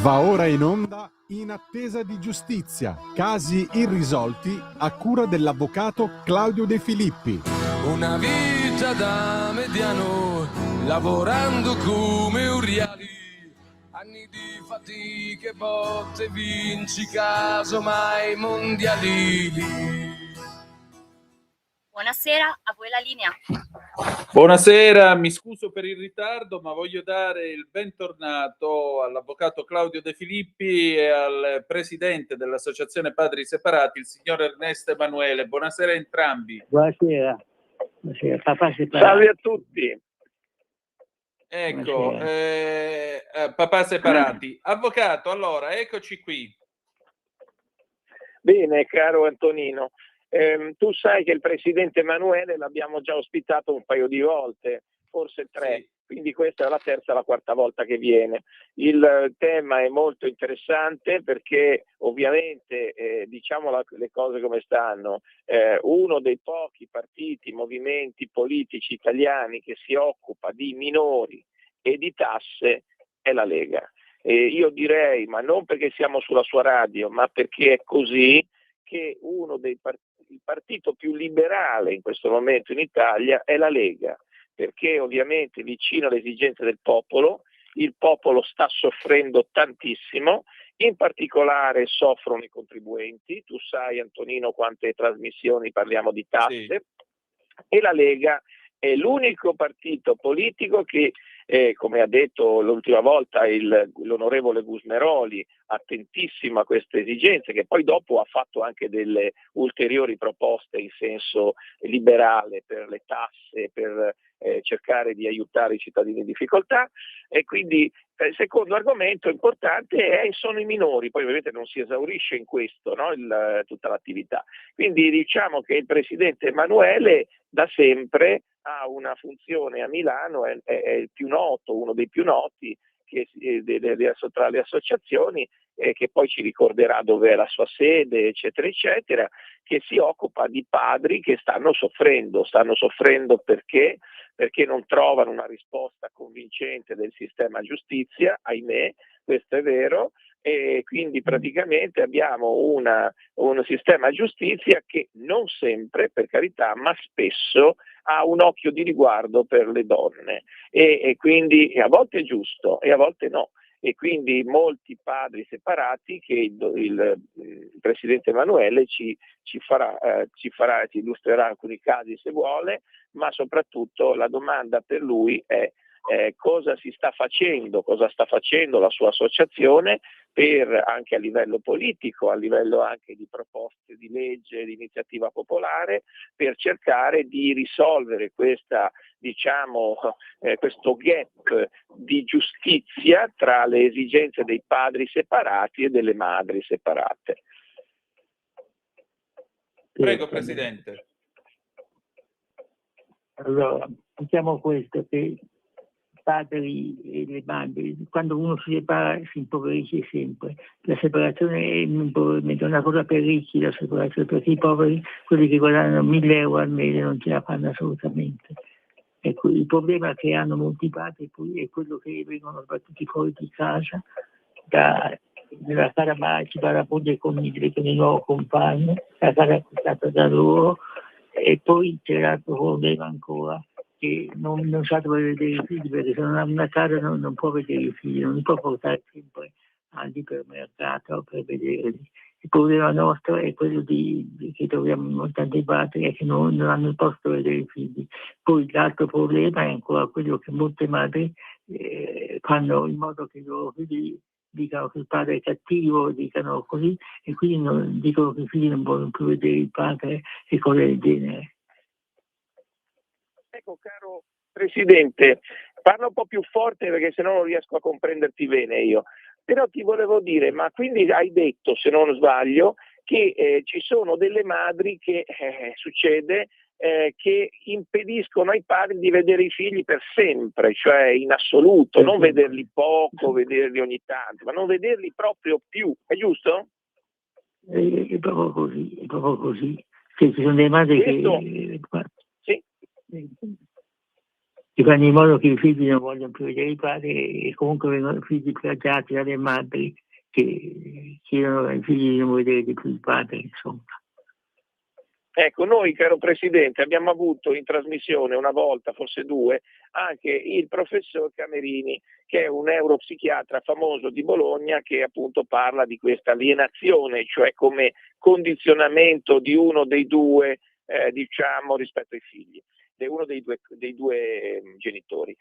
Va ora in onda In attesa di giustizia, casi irrisolti a cura dell'avvocato Claudio De Filippi. Una vita da mediano, lavorando come uriali, anni di fatiche, botte, vinci, casomai mondiali. Buonasera, a voi la linea. Buonasera, mi scuso per il ritardo, ma voglio dare il bentornato all'avvocato Claudio De Filippi e al presidente dell'Associazione Padri Separati, il signor Ernesto Emanuele. Buonasera a entrambi. Buonasera. Buonasera. Papà Separati. Salve a tutti. Ecco, Papà Separati. Avvocato, allora, eccoci qui. Bene, caro Antonino. Tu sai che il presidente Emanuele l'abbiamo già ospitato un paio di volte, forse 3, sì. Quindi questa è la terza o la quarta volta che viene. Il tema è molto interessante perché ovviamente, diciamo le cose come stanno, uno dei pochi partiti, movimenti politici italiani che si occupa di minori e di tasse è la Lega. Io direi, ma non perché siamo sulla sua radio, ma perché è così, che uno dei il partito più liberale in questo momento in Italia è la Lega, perché ovviamente vicino alle esigenze del popolo, il popolo sta soffrendo tantissimo, in particolare soffrono i contribuenti, tu sai Antonino quante trasmissioni parliamo di tasse, sì. E la Lega è l'unico partito politico che, come ha detto l'ultima volta l'onorevole Gusmeroli, attentissimo a queste esigenze, che poi dopo ha fatto anche delle ulteriori proposte in senso liberale per le tasse, per cercare di aiutare i cittadini in difficoltà, e quindi il secondo argomento importante sono i minori, poi ovviamente non si esaurisce in questo, no? Tutta l'attività. Quindi diciamo che il presidente Emanuele da sempre ha una funzione a Milano, è il più noto, uno dei più noti tra le associazioni, che poi ci ricorderà dove è la sua sede, eccetera, eccetera, che si occupa di padri che stanno soffrendo perché non trovano una risposta convincente del sistema giustizia, ahimè, questo è vero, e quindi praticamente abbiamo un sistema giustizia che non sempre, per carità, ma spesso ha un occhio di riguardo per le donne e quindi a volte è giusto e a volte no. E quindi molti padri separati che il presidente Emanuele ci illustrerà alcuni casi se vuole, ma soprattutto la domanda per lui è cosa sta facendo la sua associazione per, anche a livello politico, a livello anche di proposte di legge, di iniziativa popolare, per cercare di risolvere questo gap di giustizia tra le esigenze dei padri separati e delle madri separate. Prego, Presidente. Allora, diciamo questo, che i padri e le madri, quando uno si separa si impoverisce sempre. La separazione è una cosa per ricchi, la separazione, perché i poveri, quelli che guadagnano 1.000 euro al mese, non ce la fanno assolutamente. Ecco, il problema che hanno molti padri poi è quello che vengono sbattuti fuori di casa, nella cara madre va la moglie con il nuovo compagno, la casa acquistata da loro, e poi c'è l'altro problema ancora, che non sa dove vedere i figli, perché se non ha una casa non può vedere i figli, non li può portare sempre all'ipermercato per vederli. Il problema nostro è quello che troviamo in tanti padri, è che non hanno il posto per vedere i figli. Poi l'altro problema è ancora quello che molte madri fanno in modo che i loro figli dicano che il padre è cattivo, dicano così, e quindi dicono che i figli non vogliono più vedere il padre e cose del genere. Ecco, caro Presidente, parla un po' più forte perché sennò non riesco a comprenderti bene io. Però ti volevo dire, ma quindi hai detto, se non sbaglio, che ci sono delle madri che succede che impediscono ai padri di vedere i figli per sempre, cioè in assoluto, non vederli poco, vederli ogni tanto, ma non vederli proprio più, è giusto? È proprio così, è proprio così. Cioè, ci sono delle madri che fanno in modo che i figli non vogliono più vedere i padri e comunque vengono figli plagiati dalle madri che chiedono ai figli di non vedere di più il padre, insomma. Ecco, noi, caro Presidente, abbiamo avuto in trasmissione una volta, forse due, anche il professor Camerini, che è un neuropsichiatra famoso di Bologna, che appunto parla di questa alienazione, cioè come condizionamento di uno dei due, diciamo, rispetto ai figli, di uno dei due genitori.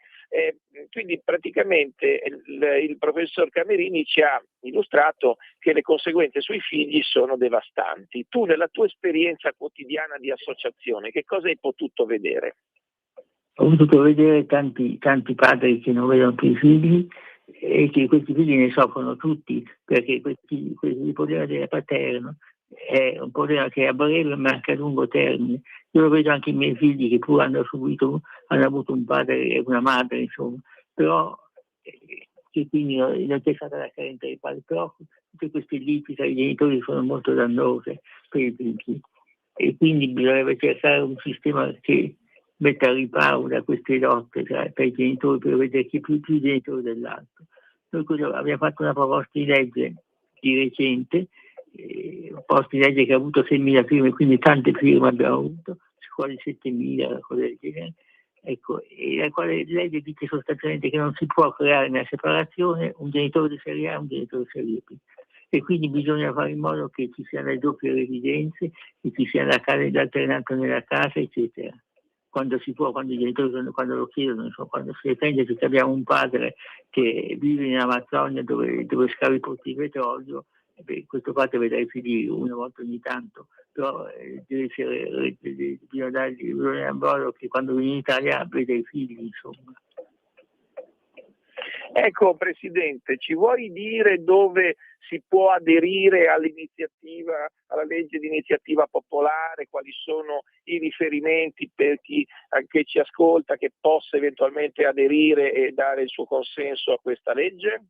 Quindi praticamente il professor Camerini ci ha illustrato che le conseguenze sui figli sono devastanti. Tu nella tua esperienza quotidiana di associazione, che cosa hai potuto vedere? Ho potuto vedere tanti padri che non vedono più i figli e che questi figli ne soffrono tutti, perché il problema del paterno è un problema che è a breve ma anche a lungo termine. Io lo vedo anche i miei figli che pure hanno avuto un padre e una madre, insomma, però che quindi non c'è stata la carenza dei padri, però tutte queste liti tra i genitori sono molto dannose per i figli e quindi bisognerebbe cercare un sistema che metta al riparo da queste lotte tra i genitori per vedere chi è più genitore dell'altro. Noi abbiamo fatto una proposta di legge di recente, un posto di legge che ha avuto 6.000 firme, quindi tante firme abbiamo avuto, quasi 7.000, una cosa del genere. Ecco, e la quale legge dice sostanzialmente che non si può creare nella separazione un genitore di serie A e un genitore di serie B. E quindi bisogna fare in modo che ci siano le doppie residenze, che ci sia l'alternato nella casa, eccetera. Quando si può, quando i genitori quando lo chiedono, insomma, quando si difende, che abbiamo un padre che vive in Amazzonia dove scava i pozzi di petrolio, questo padre vede i figli una volta ogni tanto, però bisogna dargli un modo che quando viene in Italia vede i figli, insomma. Ecco, Presidente, ci vuoi dire dove si può aderire all'iniziativa, alla legge di iniziativa popolare, quali sono i riferimenti per chi che ci ascolta che possa eventualmente aderire e dare il suo consenso a questa legge?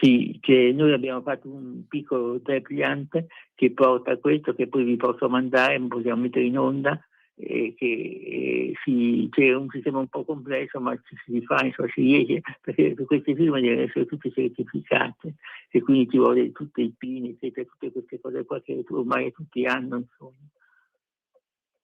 Sì, che noi abbiamo fatto un piccolo depliant che porta a questo, che poi vi posso mandare, possiamo mettere in onda, c'è un sistema un po' complesso, ma si fa, insomma, si riesce, perché queste firme devono essere tutte certificate e quindi ci vuole tutti i PIN, eccetera, tutte queste cose qua che ormai tutti hanno, insomma.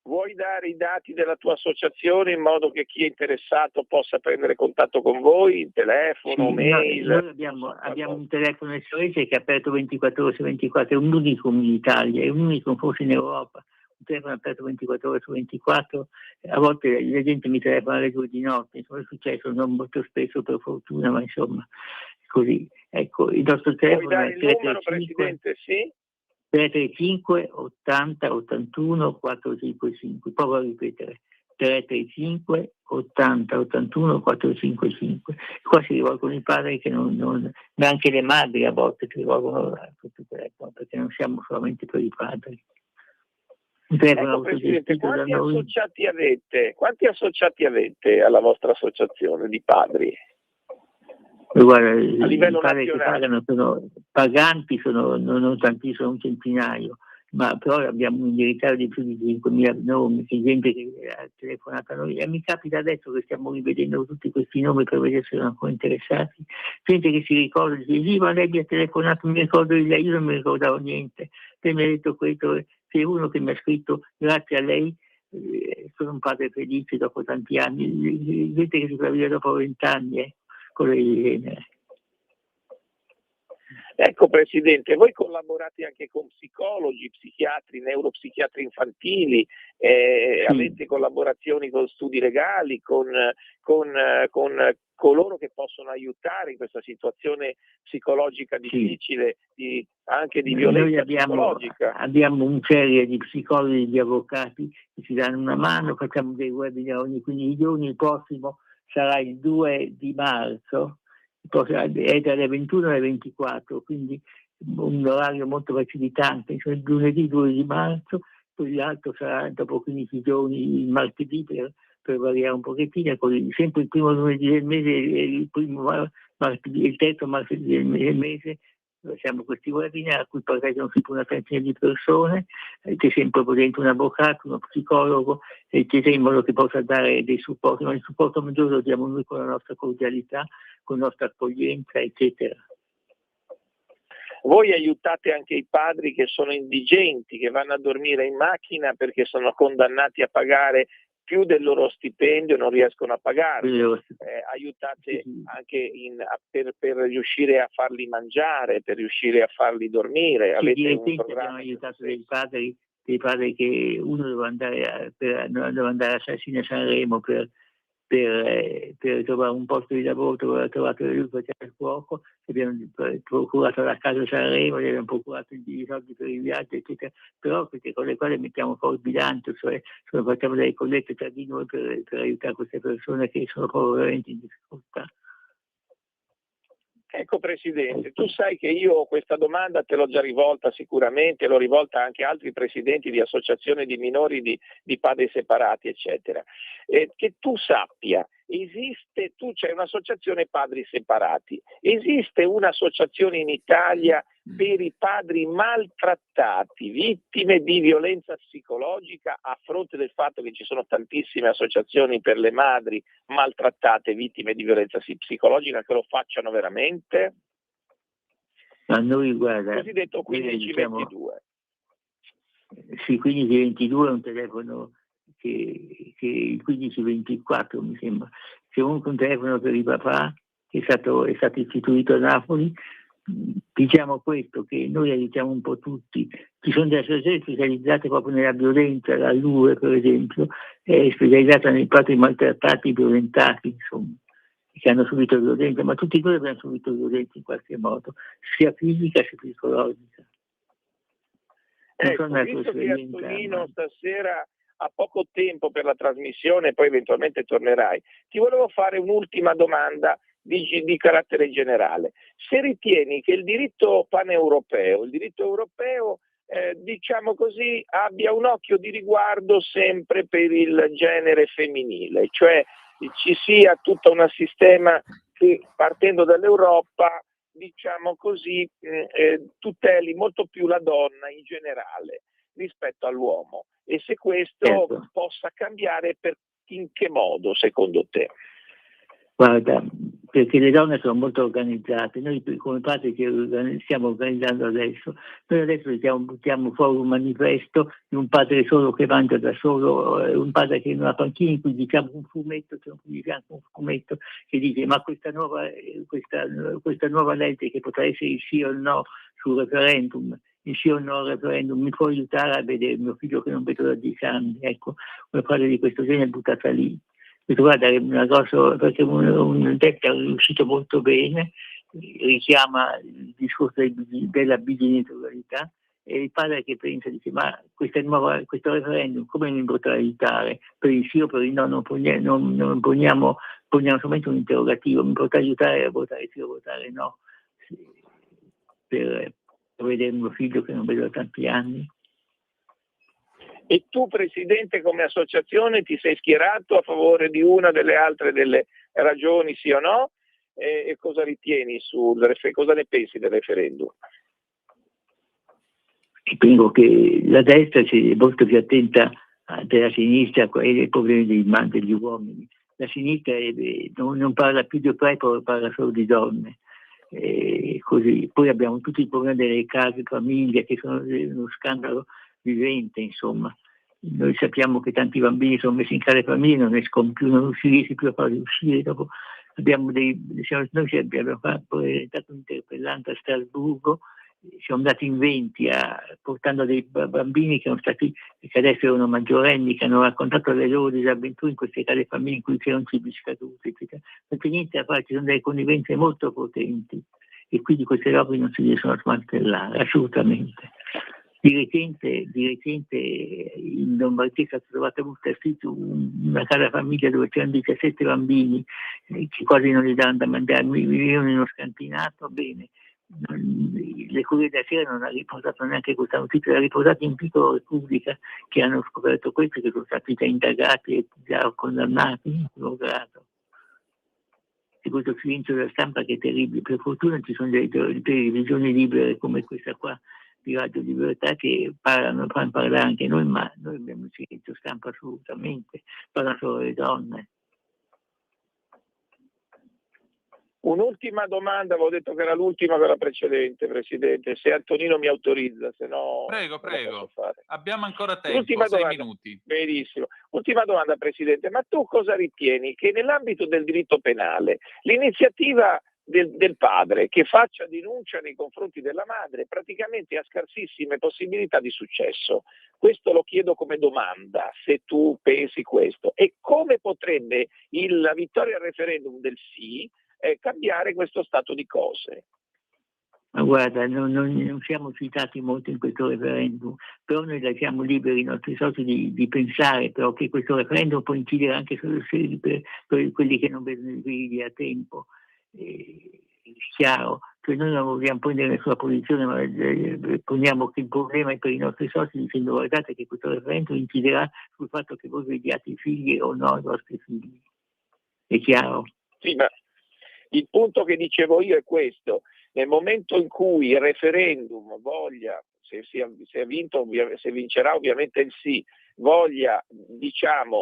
Vuoi dare i dati della tua associazione in modo che chi è interessato possa prendere contatto con voi, il telefono, mail? Noi abbiamo un telefono SOS che è aperto 24 ore su 24, è un unicum in Italia, è un unicum forse in Europa, un telefono aperto 24 ore su 24, a volte la gente mi telefona alle 2 di notte, insomma è successo non molto spesso per fortuna, ma insomma così. Ecco, il nostro telefono Vuoi dare è il numero, Presidente? Sì? 335 80 81 455, provo a ripetere, 335 80 81 455. Qua si rivolgono i padri che ma anche le madri a volte si rivolgono a questo telefono, perché non siamo solamente per i padri. Ecco, Presidente, quanti associati avete alla vostra associazione di padri? Guarda, a livello i padri che pagano sono paganti, non tantissimo, un centinaio, ma però abbiamo un indirizzario di più di 5.000 nomi, c'è gente che ha telefonato a noi e mi capita adesso che stiamo rivedendo tutti questi nomi per vedere se sono ancora interessati, gente che si ricorda, dice sì, ma lei mi ha telefonato, mi ricordo di lei, io non mi ricordavo niente, lei mi ha detto questo, c'è uno che mi ha scritto grazie a lei, sono un padre felice dopo tanti anni, gente che si fa vivere dopo 20 anni, cose di genere. Ecco, Presidente, voi collaborate anche con psicologi, psichiatri, neuropsichiatri infantili, sì. Avete collaborazioni con studi legali, con coloro che possono aiutare in questa situazione psicologica difficile, sì. Anche di violenza psicologica. Abbiamo una serie di psicologi e di avvocati che ci danno una mano, facciamo dei webinar ogni 15 giorni, il prossimo sarà il 2 di marzo, è dalle 21 alle 24, quindi un orario molto facilitante, cioè il lunedì 2 di marzo, poi l'altro sarà dopo 15 giorni il martedì per variare un pochettino, così sempre il primo lunedì del mese e il primo martedì, il terzo martedì del mese facciamo questi webinar a cui partecipano sempre una trentina di persone, c'è sempre dentro un avvocato, uno psicologo, eccetera, in modo che possa dare dei supporti, ma il supporto maggiore lo diamo noi con la nostra cordialità, con la nostra accoglienza, eccetera. Voi aiutate anche i padri che sono indigenti, che vanno a dormire in macchina perché sono condannati a pagare più del loro stipendio, non riescono a pagarlo. Aiutate anche per riuscire a farli mangiare, per riuscire a farli dormire. Avete un programma. Abbiamo aiutato dei padri che uno doveva andare a Sassina Sanremo per trovare un posto di lavoro, aveva trovato lui faceva il fuoco, abbiamo procurato la casa a Sanremo, gli abbiamo procurato i soldi per i viaggi, eccetera, però queste cose qua le mettiamo fuori bilancio, cioè facciamo delle collette tra di noi per aiutare queste persone che sono proprio veramente in difficoltà. Ecco Presidente, tu sai che io questa domanda te l'ho già rivolta sicuramente, l'ho rivolta anche a altri presidenti di associazioni di minori di padri separati, eccetera. Che tu sappia, tu c'è un'associazione padri separati, esiste un'associazione in Italia per i padri maltrattati, vittime di violenza psicologica, a fronte del fatto che ci sono tantissime associazioni per le madri maltrattate, vittime di violenza psicologica, che lo facciano veramente? Ma noi, guarda, cosiddetto 1522. Sì, 1522 è un telefono che il 1524 mi sembra, c'è comunque un telefono per i papà che è stato istituito a Napoli. Diciamo questo, che noi aiutiamo un po' tutti, ci sono delle associazioni specializzate proprio nella violenza, la LUE per esempio è specializzata nei padri maltrattati, violentati, insomma, che hanno subito violenza, ma tutti noi abbiamo subito violenza in qualche modo, sia fisica sia psicologica. Ecco, visto che Antonino stasera ha poco tempo per la trasmissione, poi eventualmente tornerai, ti volevo fare un'ultima domanda di carattere generale. Se ritieni che il diritto paneuropeo, il diritto europeo, diciamo così, abbia un occhio di riguardo sempre per il genere femminile, cioè ci sia tutto un sistema che partendo dall'Europa, diciamo così, tuteli molto più la donna in generale rispetto all'uomo, e se questo possa cambiare, in che modo secondo te? Guarda, perché le donne sono molto organizzate, noi come padri che stiamo organizzando adesso, noi adesso buttiamo fuori un manifesto di un padre solo che mangia da solo, un padre che in una panchina in cui diciamo un fumetto che dice ma questa nuova legge che potrà essere il sì o il no sul referendum, il sì o no al referendum mi può aiutare a vedere mio figlio che non vedo da 10 anni, ecco, una frase di questo genere è buttata lì. Guarda, perché un detto è riuscito molto bene, richiama il discorso della bigenitorialità, e il padre che pensa, dice ma questo referendum come mi potrà aiutare? Per il sì o per il no non poniamo solamente un interrogativo, mi potrà aiutare a votare sì o votare no per vedere mio figlio che non vedo da tanti anni. E tu, Presidente, come associazione ti sei schierato a favore di una delle altre delle ragioni, sì o no? E cosa ritieni cosa ne pensi del referendum? Ritengo che la destra è molto più attenta della sinistra ai problemi degli uomini. La sinistra non parla più di oppressi, parla solo di donne. Così. Poi abbiamo tutti i problemi delle case, famiglie, che sono uno scandalo vivente, insomma. Noi sappiamo che tanti bambini sono messi in case famiglie, non escono più, non riescono più a farli uscire. Dopo noi abbiamo presentato un'interpellanza a Strasburgo, siamo andati in 20 portando dei bambini che adesso erano maggiorenni, che hanno raccontato le loro disavventure in queste case famiglie in cui c'erano cibi scaduti, eccetera. Non c'è niente da fare, ci sono delle connivenze molto potenti e quindi queste robe non si riescono a smantellare, assolutamente. Di recente in Lombardia è stata trovata una casa famiglia dove c'erano 17 bambini che quasi non gli davano da mangiare, vivevano in uno scantinato, bene. le Corriere della Sera non ha riportato neanche questa notizia, l'ha riportata in Piccolo Repubblica, che hanno scoperto questo, che sono stati già indagati e già condannati in primo grado. E questo silenzio della stampa che è terribile. Per fortuna ci sono delle televisioni libere come questa qua di Radio Libertà che fanno parlare anche noi, ma noi abbiamo il silenzio stampa assolutamente, parlano solo le donne. Un'ultima domanda, avevo detto che era l'ultima, quella precedente, Presidente, se Antonino mi autorizza, se no... Prego, prego, abbiamo ancora tempo, L'ultima 6 domanda. minuti. Benissimo. Ultima domanda, Presidente, ma tu cosa ritieni che nell'ambito del diritto penale l'iniziativa del padre che faccia denuncia nei confronti della madre praticamente ha scarsissime possibilità di successo? Questo lo chiedo come domanda, se tu pensi questo. E come potrebbe la vittoria al referendum del sì cambiare questo stato di cose? Ma guarda, non siamo citati molto in questo referendum, però noi lasciamo liberi i nostri soci di pensare però che questo referendum può incidere anche per quelli che non vedono i figli a tempo. È chiaro, cioè noi non vogliamo prendere nessuna posizione, ma poniamo che il problema è per i nostri soci dicendo guardate che questo referendum inciderà sul fatto che voi vediate i figli o no i vostri figli. È chiaro? Sì, ma il punto che dicevo io è questo: nel momento in cui il referendum voglia, se vincerà ovviamente il sì, voglia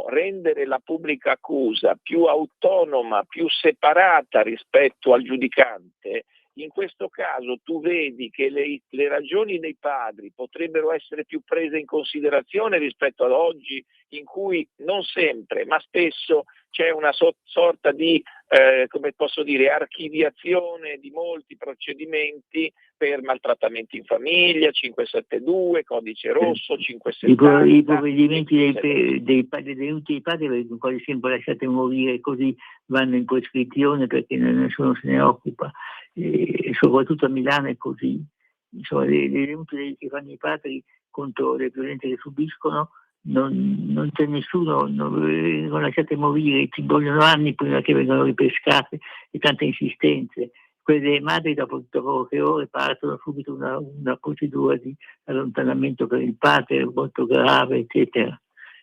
rendere la pubblica accusa più autonoma, più separata rispetto al giudicante, in questo caso tu vedi che le ragioni dei padri potrebbero essere più prese in considerazione rispetto ad oggi, in cui non sempre, ma spesso c'è una sorta di, come posso dire, archiviazione di molti procedimenti per maltrattamenti in famiglia, 572, codice rosso, 570. I provvedimenti dei denuncia dei padri vengono quasi sempre lasciati morire, così vanno in prescrizione perché nessuno se ne occupa. E soprattutto a Milano è così. Insomma, le denunce che fanno i padri contro le violenze che subiscono non c'è nessuno, non lasciate morire, ci vogliono anni prima che vengano ripescate e tante insistenze. Quelle delle madri dopo poche ore partono subito una procedura di allontanamento per il padre molto grave, eccetera.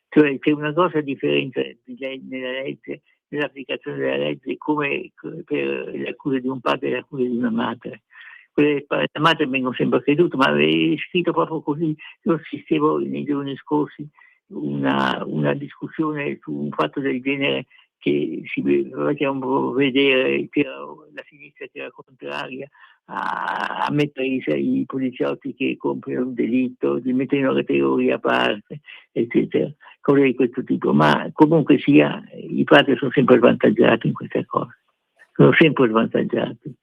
Cioè c'è una grossa differenza nella legge, nell'applicazione della legge, come per le accuse di un padre e le accuse di una madre. Quelle della madre vengono sempre credute, ma è scritto proprio così. Io assistevo nei giorni scorsi una discussione su un fatto del genere che facciamo vedere che la sinistra che era contraria a mettere i poliziotti che compiono un delitto, di mettere in una categoria a parte, eccetera, cose di questo tipo. Ma comunque sia, i padri sono sempre svantaggiati in queste cose, sono sempre svantaggiati.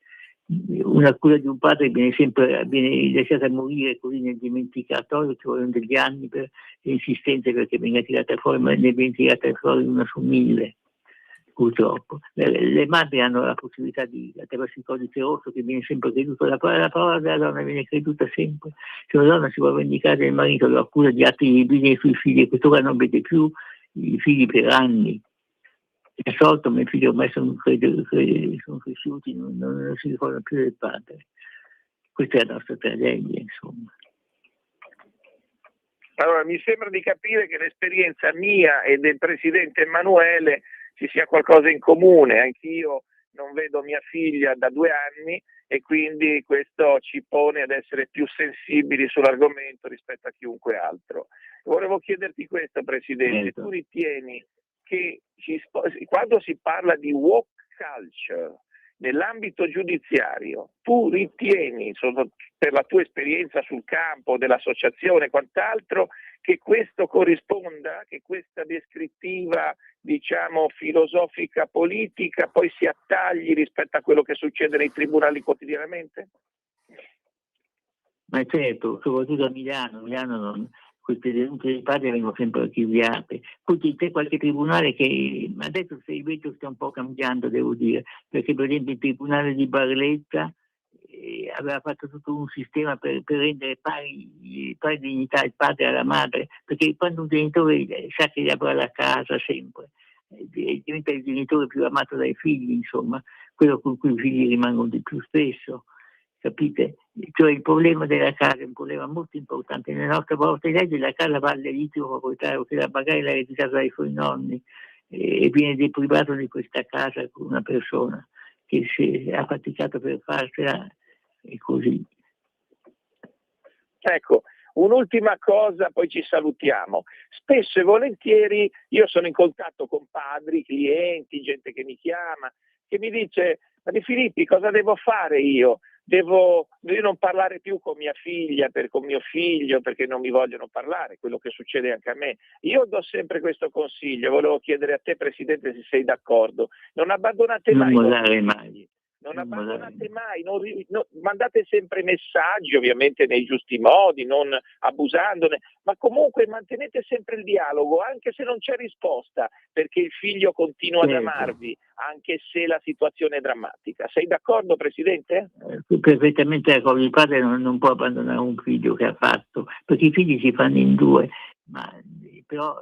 Una cura di un padre viene lasciata morire così nel dimenticatoio, ci vogliono degli anni per le insistenze perché venga tirata fuori, ma ne viene tirata fuori una su 1000. Purtroppo le madri hanno la possibilità attraverso il codice rosso che viene sempre creduto, la parola della donna viene creduta sempre. Se una donna si vuole vendicare del marito, lo accusa di atti di libidine sui figli e quest'ora non vede più i figli per anni. È assolto, miei figli ormai sono cresciuti, non si ricordano più del padre. Questa è la nostra tragedia, insomma. Allora, mi sembra di capire che l'esperienza mia e del Presidente Emanuele ci sia qualcosa in comune. Anch'io non vedo mia figlia da 2 anni e quindi questo ci pone ad essere più sensibili sull'argomento rispetto a chiunque altro. Volevo chiederti questo, Presidente, tu ritieni che quando si parla di woke culture nell'ambito giudiziario, tu ritieni, per la tua esperienza sul campo, dell'associazione e quant'altro, che questo corrisponda, che questa descrittiva, diciamo, filosofica politica poi si attagli rispetto a quello che succede nei tribunali quotidianamente? Ma certo, soprattutto a Milano queste denunce dei padri vengono sempre archiviate. Poi c'è qualche tribunale che adesso il vetro sta un po' cambiando, devo dire, perché per esempio il tribunale di Barletta aveva fatto tutto un sistema per rendere pari dignità il padre alla madre, perché quando un genitore sa che gli avrà la casa sempre, diventa il genitore più amato dai figli, insomma, quello con cui i figli rimangono di più spesso. capite? Cioè il problema della casa è un problema molto importante. Nella nostra proposta di legge la casa va all'elittico proprietario che magari l'ha ereditata dai suoi nonni e viene deprivato di questa casa con una persona che si ha faticato per farsela e così. Ecco, un'ultima cosa, poi ci salutiamo. Spesso e volentieri io sono in contatto con padri, clienti, gente che mi chiama, che mi dice: ma De Filippi, cosa devo fare io? Devo non parlare più con mia figlia, con mio figlio, perché non mi vogliono parlare, quello che succede anche a me. Io do sempre questo consiglio, volevo chiedere a te, Presidente, se sei d'accordo. Non abbandonate Non mai. mollare mai. Non abbandonate mai, mandate sempre messaggi, ovviamente nei giusti modi, non abusandone, ma comunque mantenete sempre il dialogo, anche se non c'è risposta, perché il figlio continua ad amarvi, anche se la situazione è drammatica. Sei d'accordo, Presidente? Perfettamente d'accordo. Il padre non può abbandonare un figlio che ha fatto, perché i figli si fanno in due, però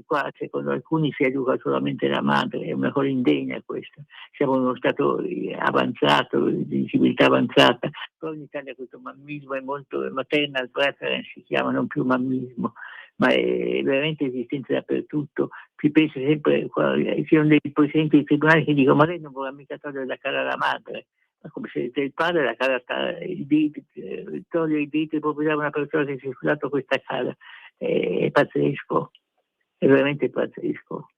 qua secondo alcuni si educa solamente la madre, è una cosa indegna questa. Siamo in uno stato avanzato, di civiltà avanzata, però in Italia questo mammismo è molto maternal preference, si chiama, non più mammismo, ma è veramente esistente dappertutto. Si pensa sempre, ci sono dei presidenti dei tribunali che dicono: ma lei non vorrà mica togliere la cara alla madre, ma come se il padre la cara togliere il diritto di proprietà a una persona che si è scusato questa cara. È pazzesco, è veramente pazzesco.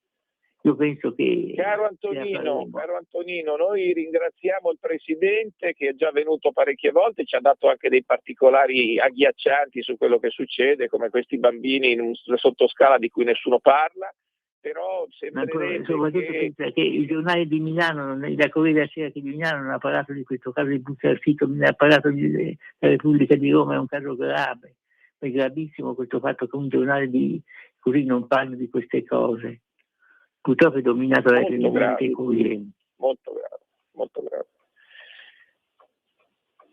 Io penso che... Caro Antonino, noi ringraziamo il Presidente che è già venuto parecchie volte, ci ha dato anche dei particolari agghiaccianti su quello che succede, come questi bambini in una sottoscala di cui nessuno parla, però soprattutto pensa che il giornale di Milano, la Corriere della Sera di Milano non ha parlato di questo caso di Bucciarfito, non ha parlato della Repubblica di Roma, è un caso grave. È gravissimo questo fatto che un giornale così non parli di queste cose. Purtroppo è dominato dalle tendenze corrienti. Molto grave, molto grave.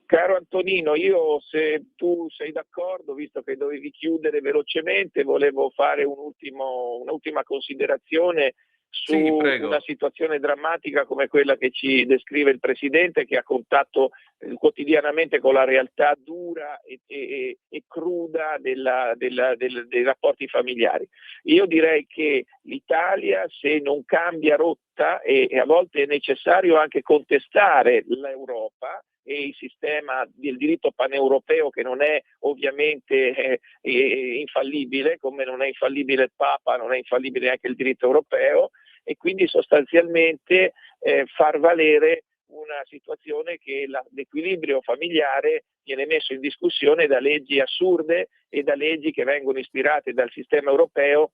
Caro Antonino, io, se tu sei d'accordo, visto che dovevi chiudere velocemente, volevo fare un'ultima considerazione su una situazione drammatica come quella che ci descrive il Presidente, che ha contatto quotidianamente con la realtà dura e cruda dei rapporti familiari. Io direi che l'Italia, se non cambia rotta, e a volte è necessario anche contestare l'Europa e il sistema del diritto paneuropeo, che non è ovviamente infallibile, come non è infallibile il Papa, non è infallibile anche il diritto europeo, e quindi sostanzialmente far valere una situazione che l'equilibrio familiare viene messo in discussione da leggi assurde e da leggi che vengono ispirate dal sistema europeo,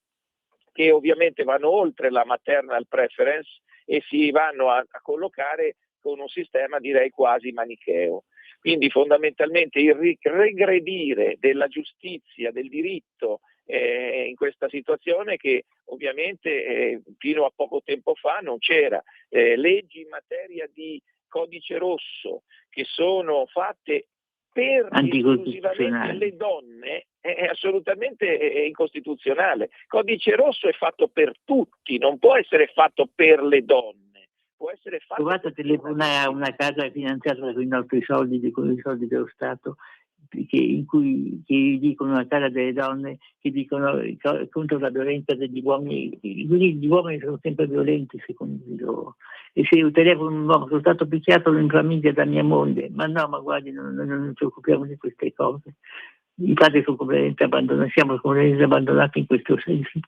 che ovviamente vanno oltre la maternal preference e si vanno a collocare con un sistema, direi, quasi manicheo. Quindi fondamentalmente il regredire della giustizia, del diritto in questa situazione, che ovviamente fino a poco tempo fa non c'era. Leggi in materia di codice rosso che sono fatte per esclusivamente le donne è assolutamente incostituzionale. Codice rosso è fatto per tutti, non può essere fatto per le donne. Può essere fatto. Provate a telefonare a una casa finanziata con i nostri soldi, con i soldi dello Stato, che dicono una casa delle donne, che dicono contro la violenza degli uomini. Gli uomini sono sempre violenti secondo loro. E se io telefono un uomo, sono stato picchiato in famiglia da mia moglie, ma no, ma guardi, non ci occupiamo di queste cose. I padri sono completamente abbandonati, siamo completamente abbandonati in questo senso.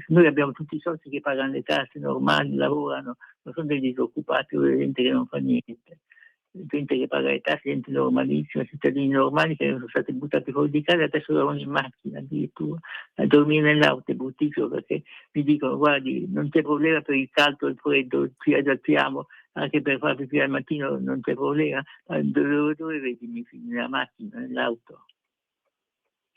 Noi abbiamo tutti i soci che pagano le tasse normali, lavorano, non sono dei disoccupati o gente che non fa niente, gente che paga le tasse, gente normalissima, cittadini normali che sono stati buttati fuori di casa e adesso dormono in macchina addirittura, a dormire nell'auto è bruttissimo, perché mi dicono: guardi, non c'è problema per il caldo e il freddo, ci adattiamo, anche per far pipì al mattino non c'è problema, ma dove vedi i miei figli? Nella macchina, nell'auto?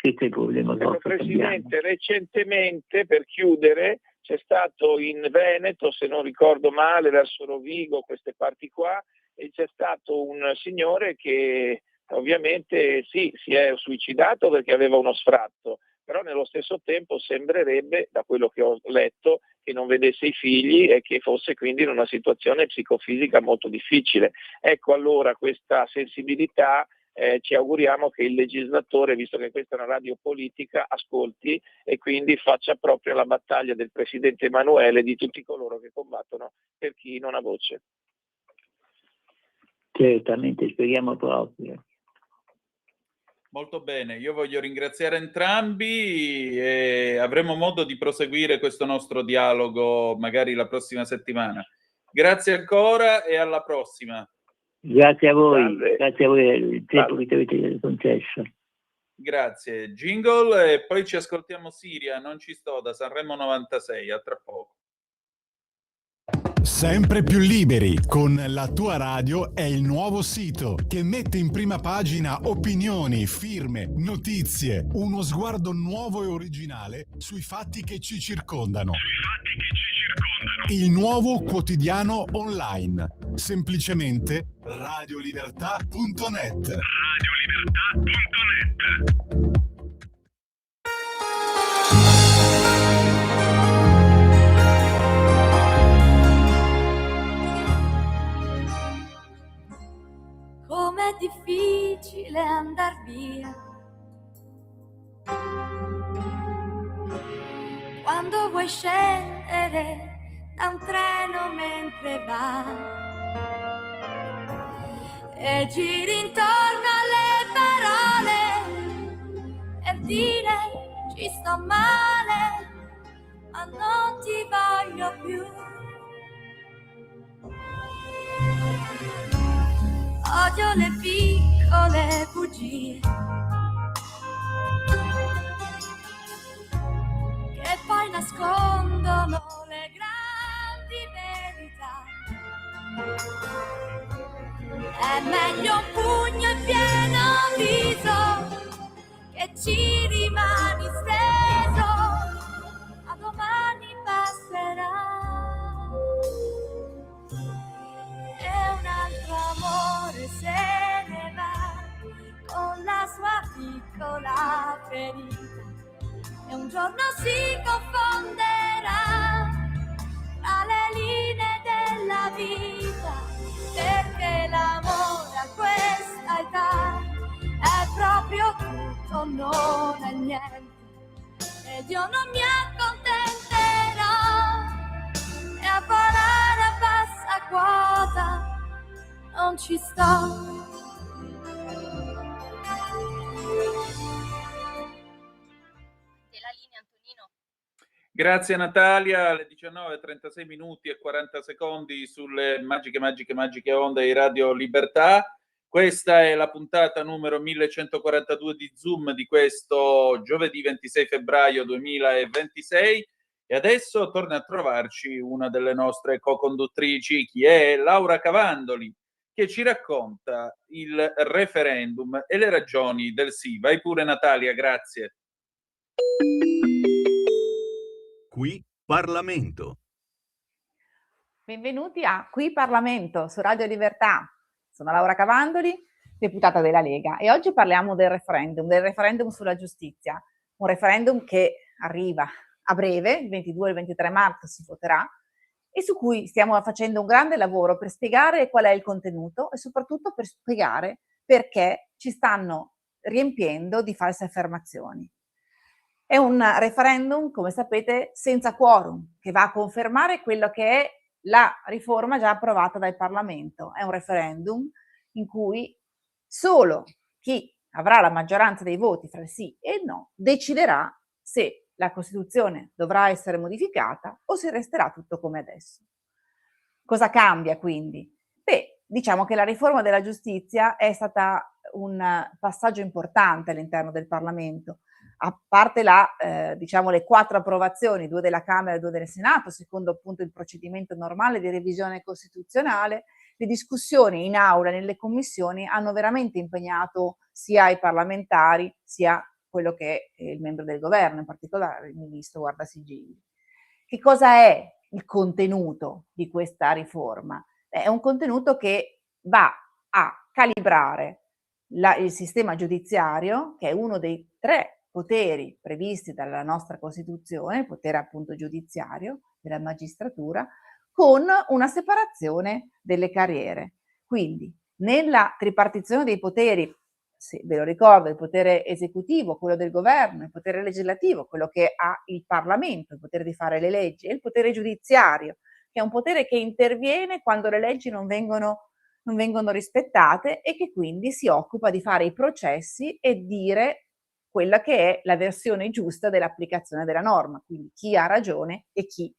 Che è il problema grosso? Presidente, recentemente, per chiudere, c'è stato in Veneto, se non ricordo male, verso Rovigo, queste parti qua, e c'è stato un signore che ovviamente sì, si è suicidato perché aveva uno sfratto, però nello stesso tempo sembrerebbe, da quello che ho letto, che non vedesse i figli e che fosse quindi in una situazione psicofisica molto difficile. Ecco, allora questa sensibilità ci auguriamo che il legislatore, visto che questa è una radio politica, ascolti e quindi faccia proprio la battaglia del presidente Emanuele e di tutti coloro che combattono per chi non ha voce. Certamente, speriamo proprio. Molto bene, io voglio ringraziare entrambi e avremo modo di proseguire questo nostro dialogo magari la prossima settimana. Grazie ancora e alla prossima. Grazie a voi, Salve. grazie a voi del tempo Salve. che ci avete concesso. Grazie. Jingle e poi ci ascoltiamo Siria, non ci sto, da Sanremo 96, a tra poco. Sempre più liberi con La tua radio è il nuovo sito che mette in prima pagina opinioni, firme, notizie, uno sguardo nuovo e originale sui fatti che ci circondano. Il nuovo quotidiano online, semplicemente radiolibertà.net. Com'è difficile andar via quando vuoi scendere da un treno mentre va e giri intorno alle parole per dire ci sto male ma non ti voglio più. Odio le piccole bugie che poi nascondono le grandi verità. È meglio un pugno in pieno viso che ci rimani steso, a domani passerà. E un altro amore se ne va con la sua piccola ferita e un giorno si confonderà tra le linee della vita, perché l'amore a questa età è proprio tutto, non è niente, ed io non mi accontenterò e a volare a bassa quota non ci sto. Grazie Natalia, alle 19:36 minuti e 40 secondi sulle magiche onde di Radio Libertà. Questa è la puntata numero 1142 di Zoom di questo giovedì 26 febbraio 2026 e adesso torna a trovarci una delle nostre co-conduttrici, chi è Laura Cavandoli, che ci racconta il referendum e le ragioni del sì. Vai pure Natalia, grazie. Qui Parlamento. Benvenuti a Qui Parlamento su Radio Libertà. Sono Laura Cavandoli, deputata della Lega, e oggi parliamo del referendum sulla giustizia. Un referendum che arriva a breve, il 22 e il 23 marzo si voterà, e su cui stiamo facendo un grande lavoro per spiegare qual è il contenuto e soprattutto per spiegare perché ci stanno riempiendo di false affermazioni. È un referendum, come sapete, senza quorum, che va a confermare quello che è la riforma già approvata dal Parlamento. È un referendum in cui solo chi avrà la maggioranza dei voti fra il sì e il no deciderà se la Costituzione dovrà essere modificata o se resterà tutto come adesso. Cosa cambia quindi? Beh, diciamo che la riforma della giustizia è stata un passaggio importante all'interno del Parlamento. A parte le 4 approvazioni, 2 della Camera e 2 del Senato, secondo appunto il procedimento normale di revisione costituzionale, le discussioni in aula, nelle commissioni, hanno veramente impegnato sia i parlamentari, sia quello che è il membro del governo, in particolare il ministro Guardasigilli. Che cosa è il contenuto di questa riforma? È un contenuto che va a calibrare il sistema giudiziario, che è uno dei 3 poteri previsti dalla nostra Costituzione, il potere appunto giudiziario della magistratura, con una separazione delle carriere. Quindi nella tripartizione dei poteri, se ve lo ricordo, il potere esecutivo, quello del governo, il potere legislativo, quello che ha il Parlamento, il potere di fare le leggi, e il potere giudiziario, che è un potere che interviene quando le leggi non vengono rispettate e che quindi si occupa di fare i processi e dire quella che è la versione giusta dell'applicazione della norma, quindi chi ha ragione e chi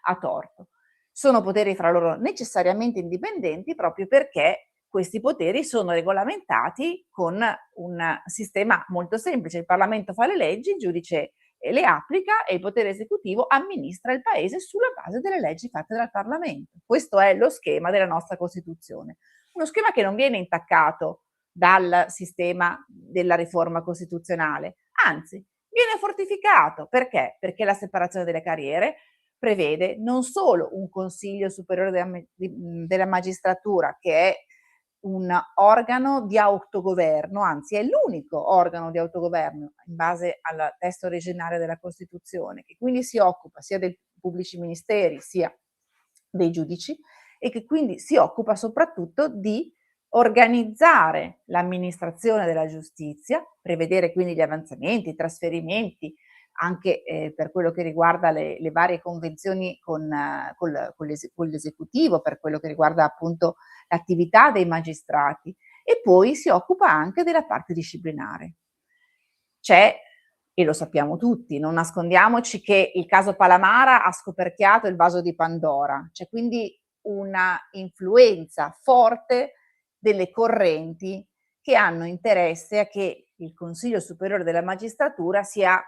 ha torto. Sono poteri fra loro necessariamente indipendenti proprio perché questi poteri sono regolamentati con un sistema molto semplice. Il Parlamento fa le leggi, il giudice le applica e il potere esecutivo amministra il paese sulla base delle leggi fatte dal Parlamento. Questo è lo schema della nostra Costituzione. Uno schema che non viene intaccato dal sistema della riforma costituzionale, anzi viene fortificato. Perché? Perché la separazione delle carriere prevede non solo un Consiglio Superiore della Magistratura, che è un organo di autogoverno, anzi è l'unico organo di autogoverno in base al testo originario della Costituzione, che quindi si occupa sia dei pubblici ministeri sia dei giudici e che quindi si occupa soprattutto di organizzare l'amministrazione della giustizia, prevedere quindi gli avanzamenti, i trasferimenti, anche per quello che riguarda le varie convenzioni con l'esecutivo, per quello che riguarda appunto l'attività dei magistrati, e poi si occupa anche della parte disciplinare. C'è, e lo sappiamo tutti, non nascondiamoci che il caso Palamara ha scoperchiato il vaso di Pandora, c'è quindi una influenza forte delle correnti che hanno interesse a che il Consiglio Superiore della Magistratura sia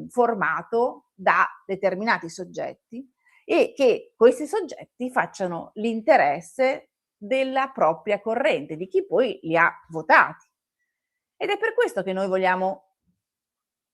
formato da determinati soggetti e che questi soggetti facciano l'interesse della propria corrente, di chi poi li ha votati. Ed è per questo che noi vogliamo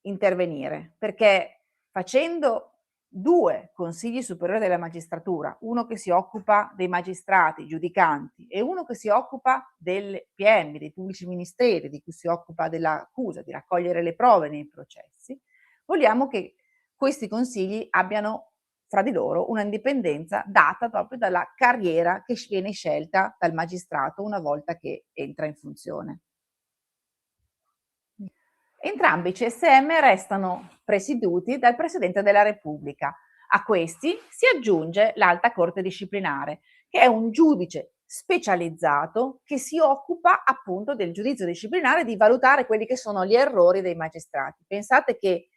intervenire, perché facendo due consigli superiori della magistratura, uno che si occupa dei magistrati giudicanti e uno che si occupa del PM, dei pubblici ministeri, di cui si occupa dell'accusa, di raccogliere le prove nei processi, vogliamo che questi consigli abbiano fra di loro una indipendenza data proprio dalla carriera che viene scelta dal magistrato una volta che entra in funzione. Entrambi i CSM restano presieduti dal Presidente della Repubblica. A questi si aggiunge l'Alta Corte Disciplinare, che è un giudice specializzato che si occupa appunto del giudizio disciplinare, di valutare quelli che sono gli errori dei magistrati. Pensate che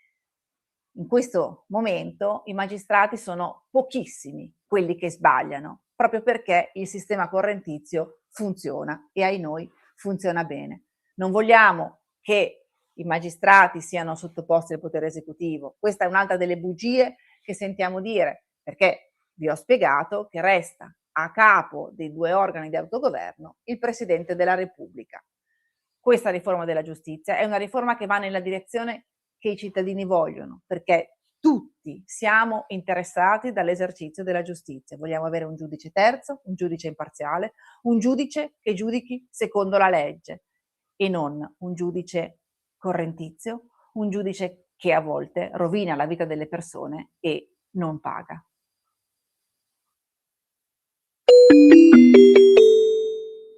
in questo momento i magistrati sono pochissimi quelli che sbagliano, proprio perché il sistema correntizio funziona e ai noi funziona bene. Non vogliamo che i magistrati siano sottoposti al potere esecutivo. Questa è un'altra delle bugie che sentiamo dire, perché vi ho spiegato che resta a capo dei due organi di autogoverno il Presidente della Repubblica. Questa riforma della giustizia è una riforma che va nella direzione che i cittadini vogliono, perché tutti siamo interessati dall'esercizio della giustizia. Vogliamo avere un giudice terzo, un giudice imparziale, un giudice che giudichi secondo la legge e non un giudice correntizio, un giudice che a volte rovina la vita delle persone e non paga.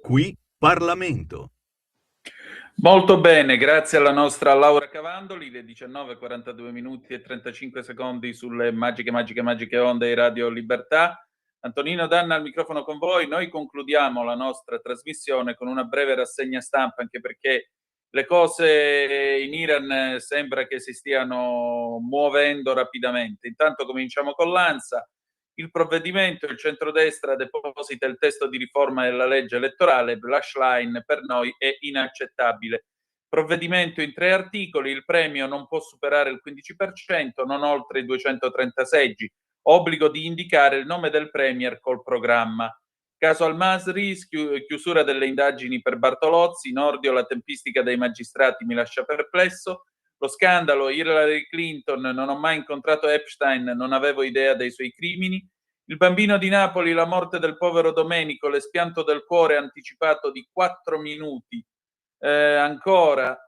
Qui Parlamento. Molto bene, grazie alla nostra Laura Cavandoli, le 19:42 minuti e 35 secondi sulle magiche onde di Radio Libertà. Antonino Danna al microfono con voi. Noi concludiamo la nostra trasmissione con una breve rassegna stampa, anche perché le cose in Iran sembra che si stiano muovendo rapidamente. Intanto cominciamo con l'ANSA. Il provvedimento, il centrodestra deposita il testo di riforma della legge elettorale, Flashline per noi è inaccettabile. Provvedimento in 3 articoli, il premio non può superare il 15%, non oltre i 230 seggi, obbligo di indicare il nome del premier col programma. Caso Al-Masri, chiusura delle indagini per Bartolozzi, in ordine la tempistica dei magistrati mi lascia perplesso. Lo scandalo Hillary Clinton, non ho mai incontrato Epstein, non avevo idea dei suoi crimini. Il bambino di Napoli, la morte del povero Domenico, l'espianto del cuore anticipato di 4 minuti. Ancora,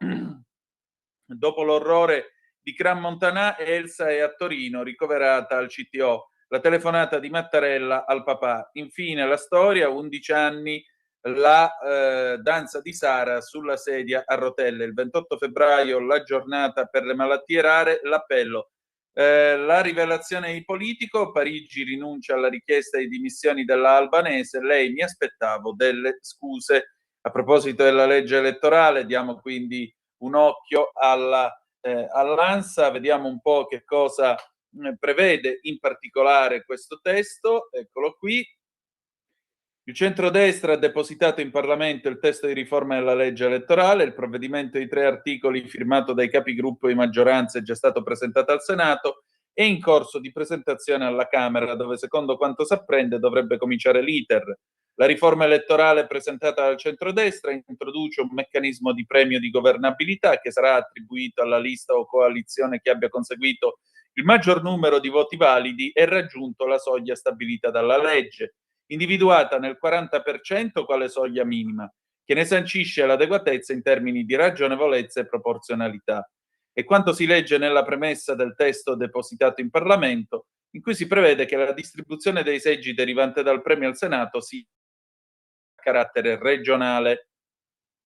Dopo l'orrore di Crans-Montana, Elsa è a Torino, ricoverata al CTO. La telefonata di Mattarella al papà. Infine la storia, 11 anni, la danza di Sara sulla sedia a rotelle. Il 28 febbraio la giornata per le malattie rare, l'appello. La rivelazione di Politico, Parigi rinuncia alla richiesta di dimissioni della albanese, lei mi aspettavo delle scuse. A proposito della legge elettorale, diamo quindi un occhio all'ANSA, vediamo un po' che cosa prevede in particolare questo testo, eccolo qui. Il centrodestra ha depositato in Parlamento il testo di riforma della legge elettorale, il provvedimento di 3 articoli firmato dai capigruppo di maggioranza è già stato presentato al Senato e in corso di presentazione alla Camera, dove secondo quanto si apprende dovrebbe cominciare l'iter. La riforma elettorale presentata dal centrodestra introduce un meccanismo di premio di governabilità che sarà attribuito alla lista o coalizione che abbia conseguito il maggior numero di voti validi e raggiunto la soglia stabilita dalla legge, individuata nel 40% quale soglia minima, che ne sancisce l'adeguatezza in termini di ragionevolezza e proporzionalità. E quanto si legge nella premessa del testo depositato in Parlamento, in cui si prevede che la distribuzione dei seggi derivante dal premio al Senato sia a carattere regionale.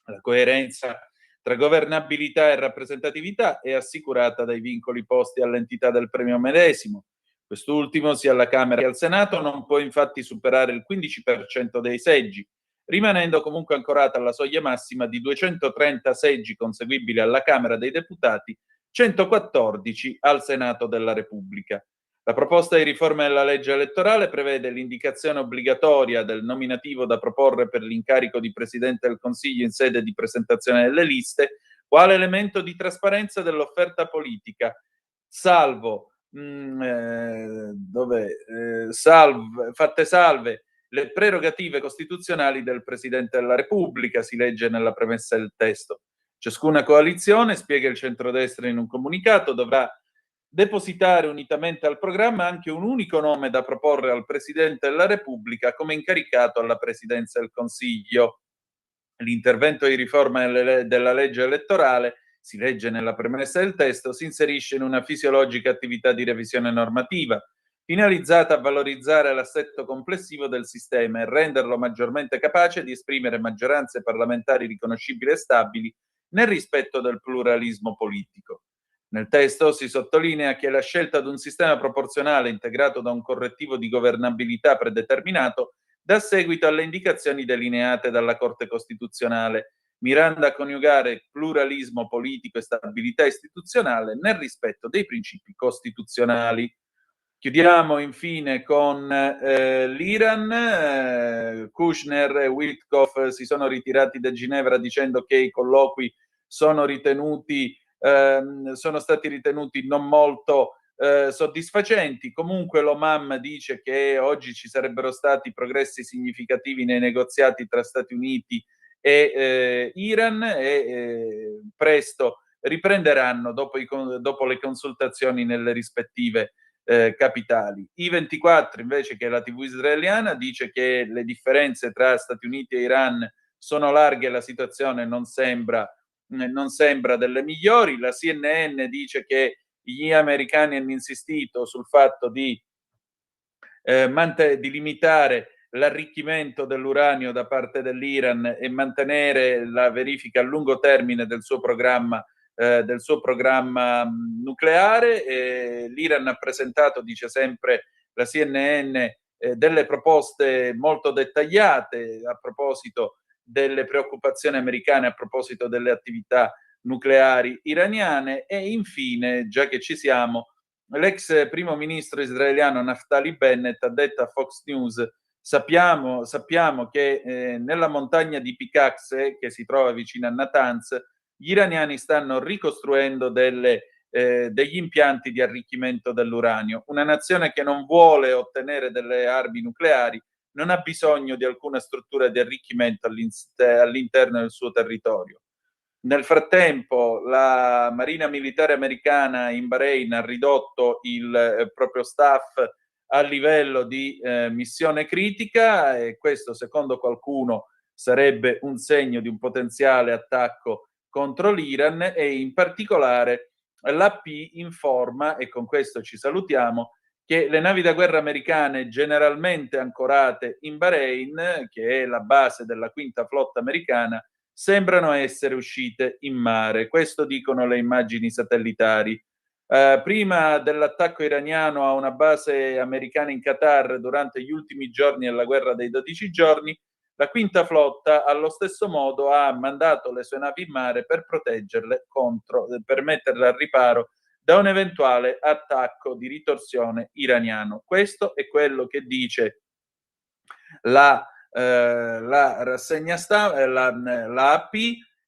La coerenza tra governabilità e rappresentatività è assicurata dai vincoli posti all'entità del premio medesimo. Quest'ultimo, sia alla Camera che al Senato, non può infatti superare il 15% dei seggi, rimanendo comunque ancorata alla soglia massima di 230 seggi conseguibili alla Camera dei Deputati, 114 al Senato della Repubblica. La proposta di riforma della legge elettorale prevede l'indicazione obbligatoria del nominativo da proporre per l'incarico di Presidente del Consiglio in sede di presentazione delle liste, quale elemento di trasparenza dell'offerta politica, fatte salve le prerogative costituzionali del Presidente della Repubblica, si legge nella premessa del testo. Ciascuna coalizione, spiega il centrodestra in un comunicato, dovrà depositare unitamente al programma anche un unico nome da proporre al Presidente della Repubblica come incaricato alla Presidenza del Consiglio. L'intervento di riforma della legge elettorale, si legge nella premessa del testo, si inserisce in una fisiologica attività di revisione normativa, finalizzata a valorizzare l'assetto complessivo del sistema e renderlo maggiormente capace di esprimere maggioranze parlamentari riconoscibili e stabili nel rispetto del pluralismo politico. Nel testo si sottolinea che la scelta di un sistema proporzionale integrato da un correttivo di governabilità predeterminato dà seguito alle indicazioni delineate dalla Corte Costituzionale, mirando a coniugare pluralismo politico e stabilità istituzionale nel rispetto dei principi costituzionali. Chiudiamo infine con l'Iran. Kushner e Witkoff si sono ritirati da Ginevra dicendo che i colloqui sono stati ritenuti non molto soddisfacenti. Comunque l'Omam dice che oggi ci sarebbero stati progressi significativi nei negoziati tra Stati Uniti e Iran e presto riprenderanno dopo le consultazioni nelle rispettive capitali. I24 invece, che è la TV israeliana, dice che le differenze tra Stati Uniti e Iran sono larghe e la situazione non sembra delle migliori. La CNN dice che gli americani hanno insistito sul fatto di limitare l'arricchimento dell'uranio da parte dell'Iran e mantenere la verifica a lungo termine del suo programma nucleare. L'Iran ha presentato, dice sempre la CNN, delle proposte molto dettagliate a proposito delle preoccupazioni americane, a proposito delle attività nucleari iraniane. E infine, già che ci siamo, l'ex primo ministro israeliano Naftali Bennett ha detto a Fox News: sappiamo che nella montagna di Pikaxe, che si trova vicino a Natanz, gli iraniani stanno ricostruendo degli impianti di arricchimento dell'uranio. Una nazione che non vuole ottenere delle armi nucleari non ha bisogno di alcuna struttura di arricchimento all'interno del suo territorio. Nel frattempo la Marina Militare Americana in Bahrain ha ridotto il proprio staff a livello di missione critica, e questo, secondo qualcuno, sarebbe un segno di un potenziale attacco contro l'Iran, e in particolare l'AP informa, e con questo ci salutiamo, che le navi da guerra americane generalmente ancorate in Bahrain, che è la base della quinta flotta americana, sembrano essere uscite in mare. Questo dicono le immagini satellitari. Prima dell'attacco iraniano a una base americana in Qatar durante gli ultimi giorni della guerra dei 12 giorni, la quinta flotta allo stesso modo ha mandato le sue navi in mare per proteggerle per metterle al riparo da un eventuale attacco di ritorsione iraniano. Questo è quello che dice la rassegna stampa, la AP,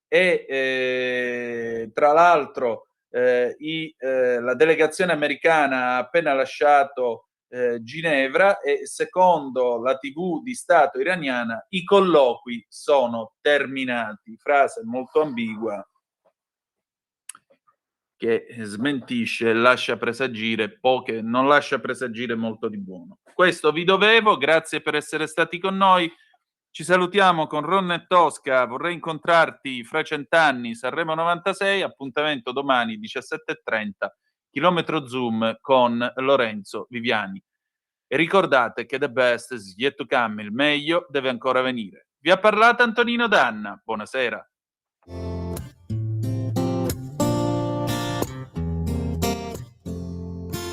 e tra l'altro la delegazione americana ha appena lasciato Ginevra, e secondo la TV di Stato iraniana i colloqui sono terminati. Frase molto ambigua che smentisce e lascia presagire non lascia presagire molto di buono. Questo vi dovevo, grazie per essere stati con noi. Ci salutiamo con Ron e Tosca, vorrei incontrarti fra 100 anni, Sanremo 96, appuntamento domani 17:30, chilometro Zoom con Lorenzo Viviani. E ricordate che the best is yet to come, il meglio deve ancora venire. Vi ha parlato Antonino Danna, buonasera.